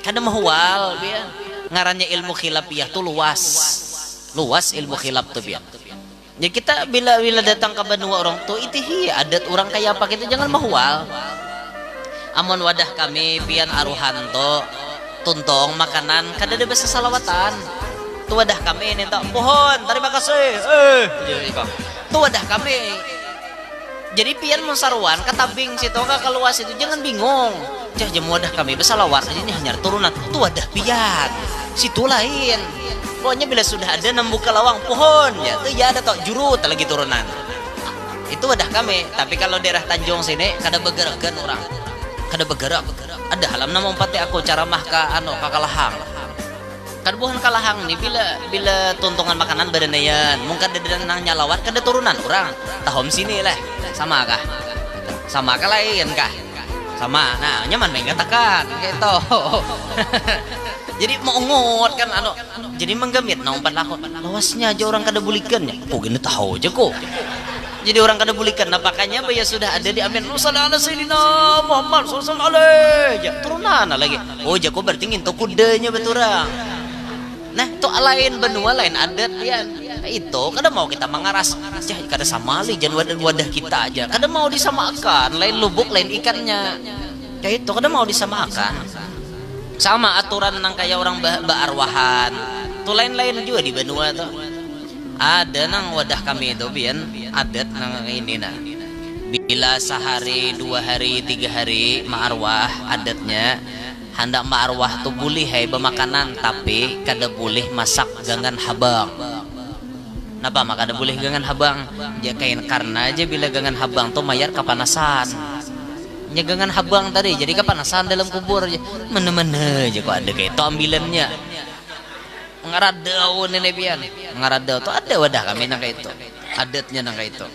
Kada mahwal biar. Ngarannya ilmu khilafiyah tuh luas. Luas ilmu khilaf tuh biar. Ya kita bila datang ke benua orang tuh itu adat orang kayak apa kita jangan mahwal. Amun wadah kami pian aruhan tuh tuntong makanan kada ada bahasa salawatan. Tuh wadah kami ini tak pohon terima kasih. Tuh wadah kami. Jadi pian monsaruan katabing situ ka keluas itu jangan bingung. Jah jemu wadah kami bersalawat aja hanya turunan. Tuh wadah pian. Situ lain. Pokoknya bila sudah ada membuka lawang pohon ya tuh ya ada tok jurut lagi turunan. Itu wadah kami. Tapi kalau daerah Tanjung sini kada bergerakkan orang. Kada bergerak. Ada halam nama empatnya aku cara mah ka kalahang. Kan bukan kalahang nih bila tuntungan makanan berenayan mungkin ada nang nyalawat kada turunan orang tahom sini lah sama kah lain kah sama nah nyaman main katakan gitu. Jadi mau ngot kan jadi menggamit nah umpat lakon lawasnya aja orang kada bulikan ya kok gini tahu aja kok jadi orang kada bulikan nah makanya ya sudah ada di amin sallallahu alaihi Muhammad sallallahu alaihi turunan lagi oh jago berarti nginto kudanya beturang. Nah itu lain benua lain adat ya itu kada mau kita mengaras kada sama li jangan wadah kita aja kada mau disamakan lain lubuk lain ikannya ya itu kada mau disamakan sama aturan nang kayak orang berarwahan tuh lain-lain juga di benua tuh ada nang wadah kami itu pian adat nang ini nah bila sehari 2 hari 3 hari ma'arwah adatnya hendak ma'arwah tuh boleh hai bermakanan tapi kada boleh masak gangan habang. Napa maka kada boleh gangan habang? Ya kain karena aja bila gangan habang tuh mayar kepanasan. Ya gangan habang tadi jadi kepanasan dalam kubur aja. Mana-mana aja kok ada kayak itu ambilannya. Ngaradau nenek pian. Ngaradau tuh ada wadah kami nang kayak itu. Adatnya nang kayak itu.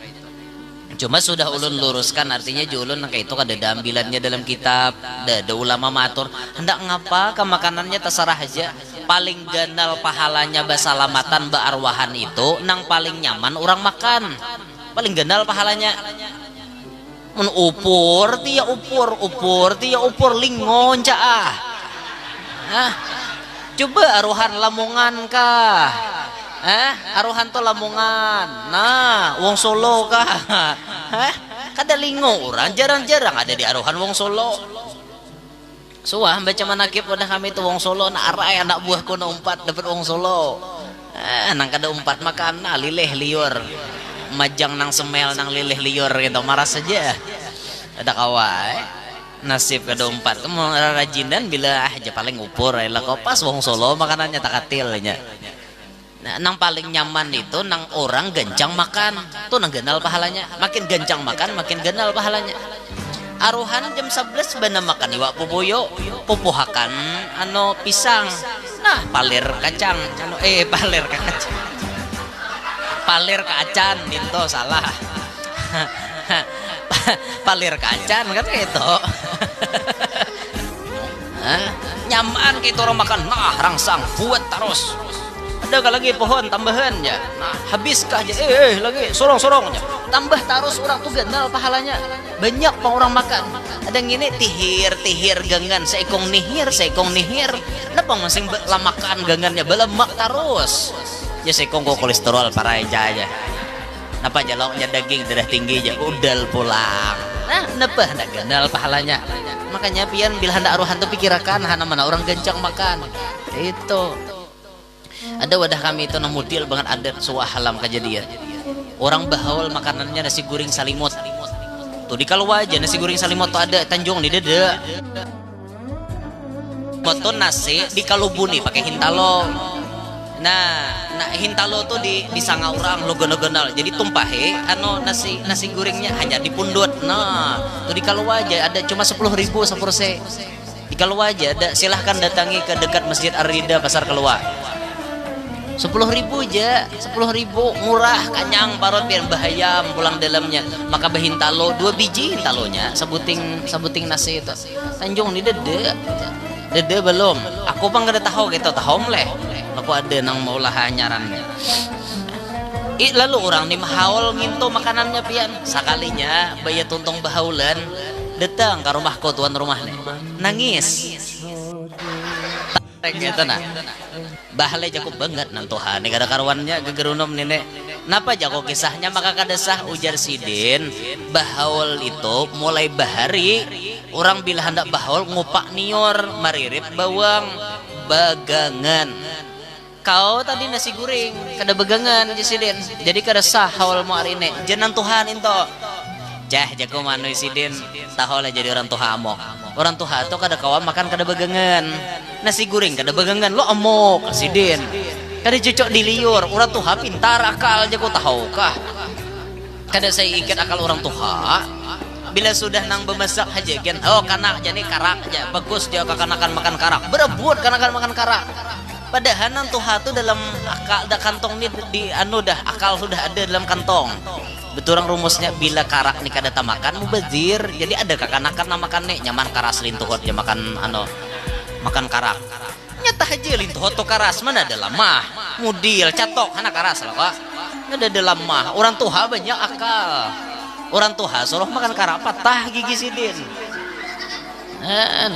Cuma sudah ulun luruskan artinya ulun nang itu kada ada ambilannya dalam kitab ada ulama matur hendak ngapa ke makanannya terserah aja paling ganal pahalanya basalamatan baarwahan itu nang paling nyaman orang makan paling ganal pahalanya mun upur tia upur lingon caah nah coba aruhan lamongan kah aruhan to Lamongan. Nah, wong Solo kah? Kada lingo orang jarang-jarang ada di aruhan wong Solo. Suah baca manakib wadah kami itu wong Solo na aray anak buahku na umpat dapat wong Solo. Nang kada umpat makan na lileh liur. majang nang semel nang lilih liur gitu marah saja ada kawai nasib kedompat kamu rajinan bila aja paling upur lah kok pas wong Solo makanannya tak katilnya. Nah, nang paling nyaman itu nang orang gencang makan tuh nang genal pahalanya, makin gencang makan makin genal pahalanya. Aruhan jam 11 bener makan iwak pupuyo pupuhakan ano pisang, nah palir kacang ano palir kacang palir kacan itu salah palir kacan kan gitu nyaman gitu orang makan nah rangsang buat terus ada lagi pohon tambahan ya nah habiskah aja lagi sorong-sorongnya tambah terus orang tuh genal pahalanya banyak pang orang makan ada yang ini tihir gangan seikong nihir kenapa masing lamakan gangannya belemak terus ya seikong kok kolesterol parah aja napa jaloknya daging darah tinggi aja udal pulang nah kenapa hendak genal pahalanya makanya pian bila hendak aruhan tuh pikirakan hana mana orang gencang makan itu. Ada wadah kami itu namudil banget adat suah halam kejadian orang bahaul makanannya nasi goreng salimut tuh di kalau aja nasi goreng salimut tuh ada Tanjung di dada moto nasi di kalubuni pakai hintalo nah hintalo tuh di sanga orang logon-logonal jadi tumpahe ano nasi gorengnya hanya dipundut nah tuh di kalau aja ada cuma 10.000 seporsi di kalau aja ada silahkan datangi ke dekat Masjid Ar-Rida Pasar Keluar 10.000 aja 10.000 murah kanyang parot biar bahaya pulang dalamnya maka bahintalo 2 biji hintalonya sebuting nasi itu Tanjung di dede belum aku pang gak tahu gitu tahu mleh aku ada nang maulah nyarannya lalu orang nih mahaul nginto makanannya pian sakalinya bayi tuntung bahaulan datang ke rumahku tuan rumahnya nangis gitu nah bahalai jago banget nang Tuhan nih kada karuannya gegerunom nenek napa jago kisahnya maka kadesah ujar sidin bahaul itu mulai bahari orang bila hendak bahaul ngupak nior maririp bawang bagangan kau tadi nasi goreng kada bagangan aja sidin jadi kada sah haul mau arine jenang Tuhan into jah jago manu sidin taholah jadi orang Tuhan amok orang Tuhan tuh kada kawan makan kada bagangan nasi goreng kada bagangan lo amok sidin kada cocok di liur orang Tuhan pintar akal jago tahu kah kada saya ikat akal orang Tuhan bila sudah nang bemasak aja kan oh kanak jadi karak aja bagus dia kekanakan makan karak berebut kanakan makan karak padahal nang Tuhan tuh dalam akal dah kantong di anu dah akal sudah ada dalam kantong betul orang rumusnya bila karak nih kada tamakan mubazir jadi ada kekanakan makan nih nyaman karas lintuhot dia makan makan karak nyata aja lintuhot tuh karas mana ada lamah mudil catok anak karas lah kak ada lamah orang Tuhan banyak akal orang Tuhan suruh makan karak patah gigi sidin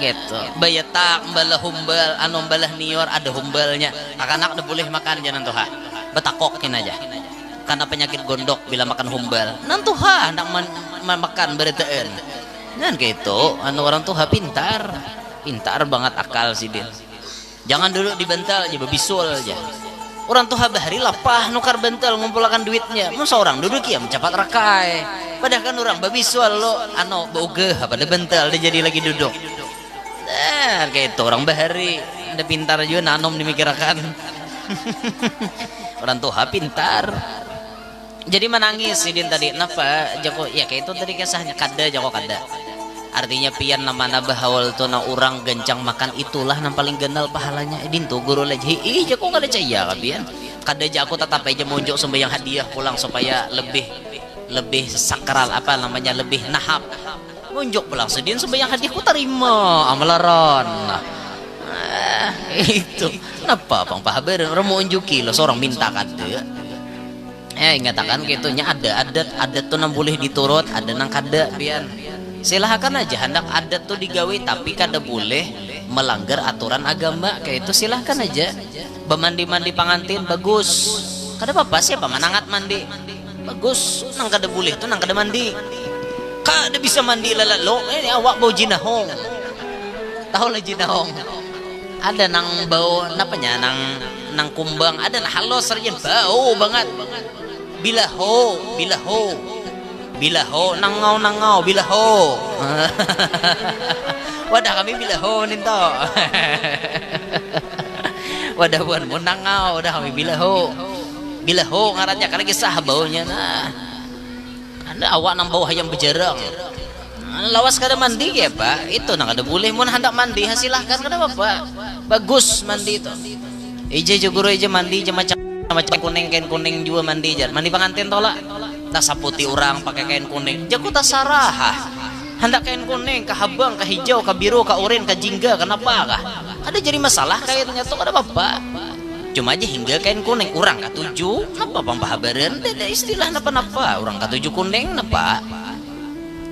gitu bayetak balah humbal balah nior ada humbalnya anak udah boleh makan jangan Tuhan betakokin aja karena penyakit gondok bila makan humbal nan Tuhan hendak makan beretaan nan gitu orang Tuhan pintar banget akal sidin jangan duduk di bantal aja bisul aja orang Tuhan bahari lapah nukar bantal ngumpulkan duitnya masa orang duduk ya mencapat rakai padahal kan orang babisul lo bauge pada bantal dia jadi lagi duduk gitu orang bahari ada pintar juga nanom dimikirkan orang Tuhan pintar jadi menangis sidin tadi kenapa jago ya kayak itu tadi kisahnya kada jago kada artinya pian nama bahawal tuh na orang gencang makan itulah yang paling genal pahalanya edin tuh guru lagi jago kada caya pian kada jago tetap aja munjuk sembahyang hadiah pulang supaya lebih sakral apa namanya lebih nahap munjuk pulang sedin sembahyang hadiah ku terima amalaran itu kenapa bang pahaber orang mau unjuki lo seorang minta kada ingatakan gitunya ada adat tuh nang boleh diturut ada nang kada pian silahkan aja hendak adat tuh digawe tapi kada boleh melanggar aturan agama kayak itu silahkan aja bemandi pangantin bagus kada apa siapa manangat mandi bagus nang kada boleh tuh nang kada mandi kada bisa mandi lalat lo ini awak bau jinahong tahu lah jinahong ada nang bau napanya nang kumbang ada nah halos sarjan bau banget bilaho nangau bilaho. Wadah kami bilaho ninto. Wadah buan mau nangau, wadah kami bilaho ngarannya karena kisah baunya. Nah anda awak nang bau hayam bejarang. Lawas kada mandi ya pak, itu nang kada boleh. Mun hendak mandi silahkan, kada apa, bagus mandi itu. Ije juguro ije mandi je macam kuning, kain kuning juga mandi jar. Mandi pengantin tolak tak saputi orang pakai kain kuning jago tak sarah. Hendak kain kuning ke habang, ke hijau, ke biru, ke oranye, ke jingga, kenapa kah ada jadi masalah kainnya tuh kada apa. Cuma aja hingga kain kuning orang ketujuh napa pampahabaran ada istilah napa orang ketujuh kuning napa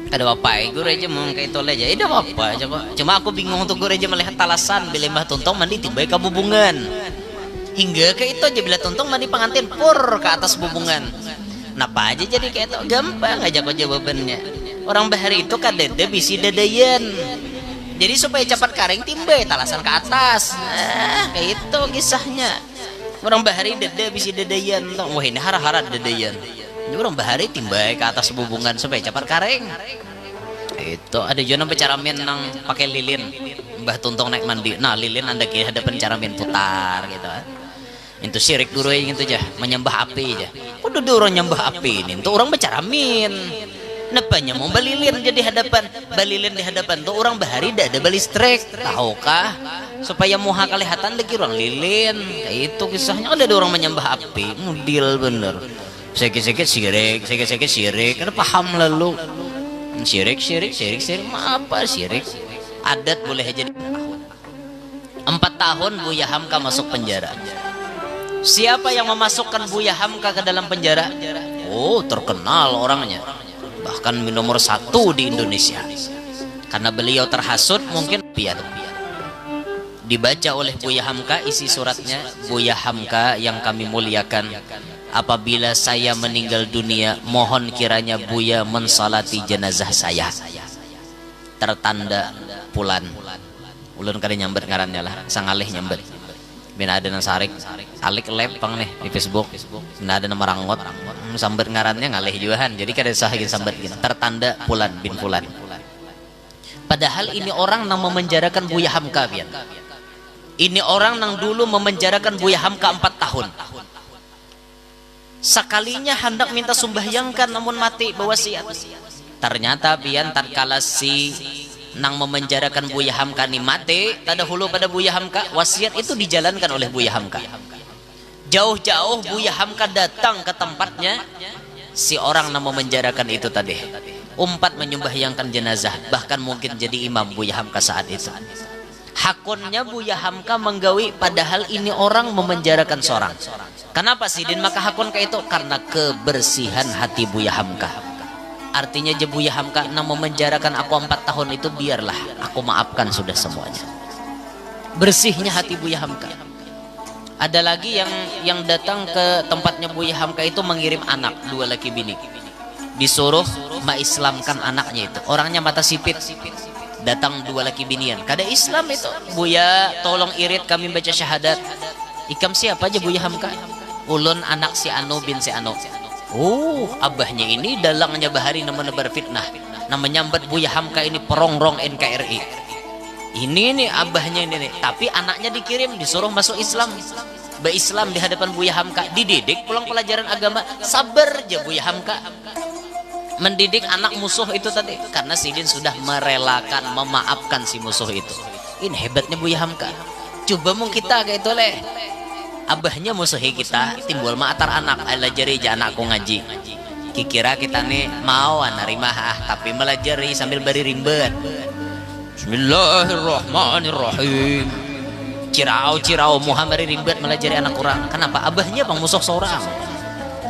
ada apa gue aja mau kayak itu aja ada apa coba. Cuma aku bingung untuk gue aja melihat talasan bila mbah tuntong mandi tiba ke bubungan hingga ke itu aja bila tuntong mandi pengantin pur ke atas bubungan napa aja jadi kayak itu gampang aja kok jawabannya. Orang bahari itu kadede bisi dadayan jadi supaya cepat karing timbe talasan ke atas. Kayak itu kisahnya. Orang bahari dede bisi dadayan wah ini hara-hara dadayan. Ini orang bahari timbai ke atas bubungan supaya cepat karing. Itu ada juga caramin nang pakai lilin. Mbah tuntong naik mandi. Nah lilin anda kira ada pencaramin putar gitu. Itu syirik dulu gitu aja, menyembah api aja. Udah orang nyembah api ini. Itu orang bercaramin. Nepanya mau balilin jadi hadapan, balilin di hadapan tuh orang bahari dah ada balistrik. Tahukah? Supaya muha kelihatan lagi orang lilin. Itu kisahnya ada orang menyembah api. Mudil bener. Sedikit-sedikit syirik, kan paham lalu syirik apa syirik adat boleh aja. 4 tahun Buya Hamka masuk penjara. Siapa yang memasukkan Buya Hamka ke dalam penjara? Oh terkenal orangnya, bahkan nomor 1 di Indonesia karena beliau terhasut mungkin biar dibaca oleh Buya Hamka isi suratnya. Buya Hamka yang kami muliakan, apabila saya meninggal dunia mohon kiranya Buya mensalati jenazah saya. Tertanda Pulan ulun kada nyambet ngarannya lah sangalih nyambet bina ada nang sarik alik lempang nih di Facebook bina ada nama rangot sambet ngarannya ngalih juahan jadi kada sah gin sambet gin tertanda Pulan bin Pulan. Padahal ini orang nang memenjarakan Buya Hamka biar. Ini orang nang dulu memenjarakan Buya Hamka 4 tahun. Sekalinya hendak minta sumbahyangkan namun mati berwasiat. Ternyata pian tatkala si nang memenjarakan Buya Hamka ni mati, tada hulu pada Buya Hamka, wasiat itu dijalankan oleh Buya Hamka. Jauh-jauh Buya Hamka datang ke tempatnya si orang nang memenjarakan itu tadi. Umpat menyumbahyangkan jenazah, bahkan mungkin jadi imam Buya Hamka saat itu. Hakunnya Buya Hamka menggawi padahal ini orang memenjarakan seorang. Kenapa sih din maka hakun ke itu? Karena kebersihan hati Buya Hamka. Artinya je Buya Hamka nang memenjarakan aku 4 tahun itu biarlah aku maafkan sudah semuanya. Bersihnya hati Buya Hamka. Ada lagi yang datang ke tempatnya Buya Hamka itu mengirim anak 2 laki bini. Disuruh mengislamkan anaknya itu. Orangnya mata sipit. Datang 2 laki binian. Kada Islam itu. Buya tolong irit kami baca syahadat. Ikam siapa aja Buya Hamka? Ulun anak si Anu bin si Anu. Oh, abahnya ini dalangnya bahari nama nebar fitnah. Nama nyambat Buya Hamka ini perongrong NKRI. Ini nih abahnya ini nih. Tapi anaknya dikirim disuruh masuk Islam. Islam di hadapan Buya Hamka. Dididik pulang pelajaran agama. Sabar aja Buya Hamka. Mendidik anak musuh itu tadi. Karena Sidin sudah merelakan, memaafkan si musuh itu. Ini hebatnya Buya Hamka. Coba mau kita kayak itu leh. Abahnya musuhi kita timbul maatar anak ala jari ja anakku ngaji kikira kita nih mau narima tapi melajari sambil bari rimbat Bismillahirrahmanirrahim cirau Muhammad rimbat melajari anak orang. Kenapa? Abahnya bang musuh seorang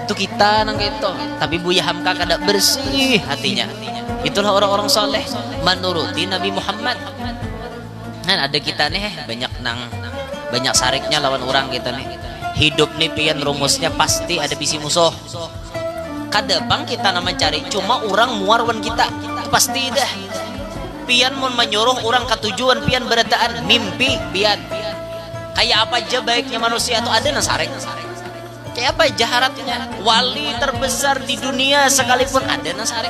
itu kita nang gitu. Tapi Buya Hamka kada bersih hatinya. Itulah orang-orang soleh menuruti Nabi Muhammad. Kan ada kita nih banyak sariknya lawan orang kita nih. Hidup nih pian rumusnya pasti ada bisi musuh. Kadang kita nama mencari cuma orang muarwan kita pasti dah. Pian mau menyuruh orang ke tujuan pian berataan mimpi pian. Kayak apa aja baiknya manusia itu ada nasarik. Kayak apa jaharatnya? Wali terbesar di dunia sekalipun ada nasarik.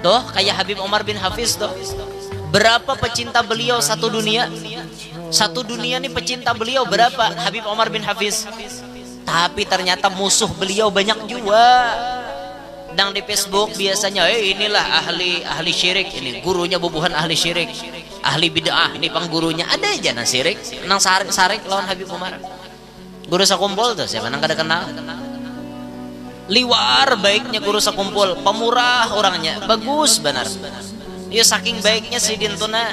Tuh kayak Habib Omar bin Hafiz tuh. Berapa pecinta beliau satu dunia? Satu dunia nih pecinta beliau berapa? Habib Omar bin Hafiz. Tapi ternyata musuh beliau banyak juga. Dan di Facebook biasanya, inilah ahli syirik, ini gurunya bubuhan ahli syirik, ahli bid'ah, ini penggurunya. Ada aja nang syirik, nang sarik lawan Habib Umar. Guru sakumpul tuh siapa nang kada kenal. Liwar baiknya guru sakumpul, pemurah orangnya, bagus benar. Ya saking baiknya si Dintuna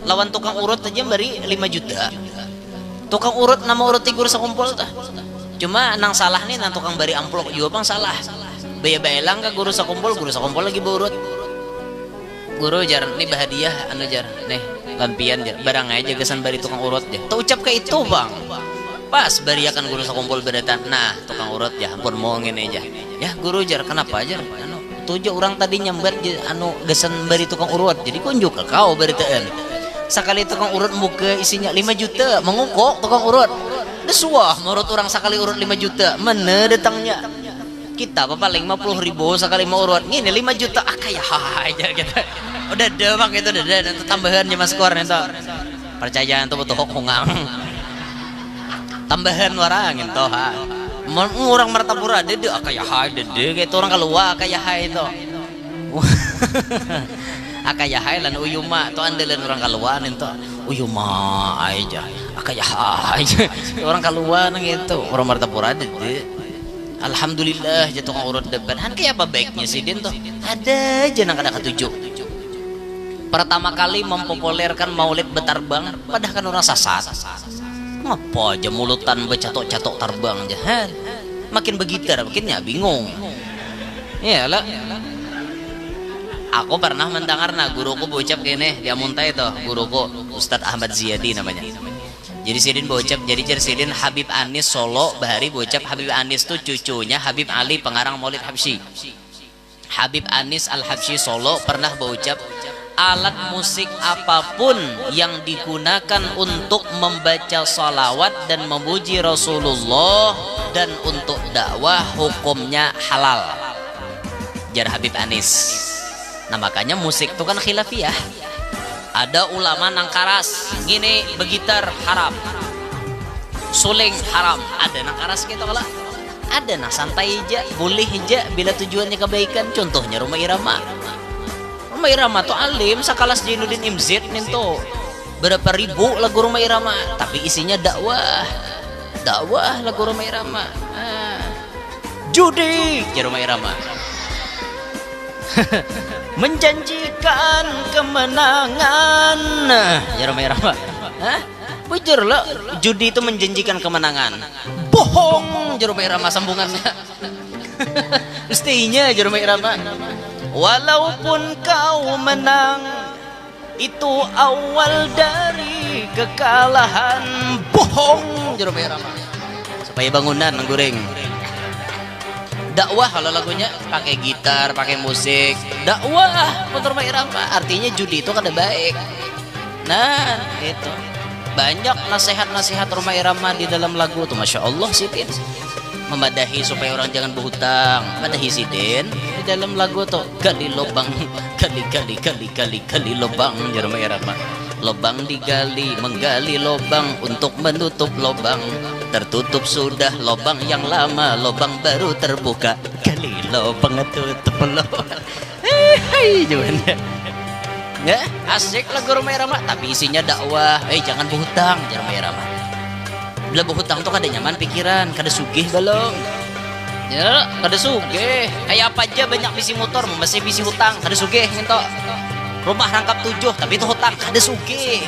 lawan tukang urut aja beri 5 juta. Tukang urut nama uruti guru sakumpul tuh. Cuma nang salah nih nang tukang bari amplop juga bang salah. Baya lang ke guru sakumpul lagi berurut. Guru jar nih bahadiah anu jar nih lampian jar barang aja gesan bari tukang urut jar. Tau ucap ke itu bang. Pas bariakan guru sakumpul berdatang. Nah tukang urut ya ampun mau ngene aja. Ya guru jar kenapa jar? Anu tujuh orang tadi nyambat anu gesan bari tukang urut. Jadi kunjuk ke kau beritaan. Sekali tukang urut muka isinya 5 juta mengukok tukang urut. Desuah menurut orang sekali urut 5 juta mana datangnya. Kita apa paling 50.000 sekali mau urut ini 5 juta kayak aja kita udah deh bang itu udah nanti tambahan mas keluar itu percayaan tuh butuh hokungang tambahan warang itu orang martapura dede kayak dede kayak orang keluar kayak itu kayak lan uyuma tuh andalan orang keluar itu uyuma aja kayak aja orang keluar gitu orang martapura dede. Alhamdulillah jatuh urut depan. Han kayak apa baiknya sih Din tuh? Ada aja nang kada ketujuh. Pertama kali mempopulerkan Maulid betarbang, padahal kan orang sasat. Ngapa aja mulutan becatok-catok terbang aja? Makin begitar, makinnya bingung. Iyalah. Aku pernah mendengar guruku bocap kene dia muntah itu, guruku Ustadz Ahmad Ziyadi namanya. Jadi Sidin bocap, jadi Sidin Habib Anis Solo bahari bocap. Habib Anis tuh cucunya Habib Ali pengarang Maulid Habsyi. Habib Anis Al-Habsyi Solo pernah bocap alat musik apapun yang digunakan untuk membaca salawat dan memuji Rasulullah dan untuk dakwah hukumnya halal. Jar Habib Anis. Nah makanya musik itu kan khilafiyah. Ada ulama nang karas gini begitar haram, suling haram, ada nang karas gitu kalau ada nang santai aja boleh aja bila tujuannya kebaikan. Contohnya Rumah Irama tuh alim sakalas Jainuddin Imzid ninto berapa ribu lagu Rumah Irama tapi isinya dakwah lagu Rumah Irama. Judi di Rumah Irama menjanjikan kemenangan ya Rama. Bujur lo judi itu menjanjikan kemenangan, bohong Rama Irama sambungannya. Mestinya Rama Irama walaupun kau menang itu awal dari kekalahan, bohong Rama Irama. Supaya bangunan goreng dakwah kalau lagunya pakai gitar, pakai musik, dakwah motor Rumah Irama. Artinya judi itu kada baik. Nah, itu banyak nasihat-nasihat Rumah Irama di dalam lagu tuh, masya Allah Sidin. Memadahi supaya orang jangan berhutang, madahi Sidin di dalam lagu tuh. Gali lubang, kali lubang di Rumah Irama. Lubang digali, menggali lubang untuk menutup lubang. Tertutup sudah lubang yang lama, lubang baru terbuka. Gali lubang tutup lubang. Gimana? Ya, asik lagu Rumah Irama, tapi isinya dakwah. Jangan berhutang, Rumah Irama. Bila berhutang tuh kada nyaman pikiran, kada sugih balong. Ya, kada sugih. Kayak apa aja banyak bisi motor, masih bisi hutang, kada sugih nginto. Rumah rangkap 7 tapi itu hutang kada sugih.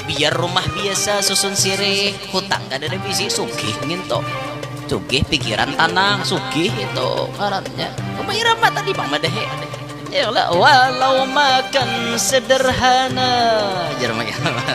Biar rumah biasa susun sirih, hutang kada ada bisi sugih nginto. Sugih pikiran tanang, sugih itu karatnya. Rumah Irama tadi Bang Madahe. Ya Allah, walau makan sederhana. Rumah Irama.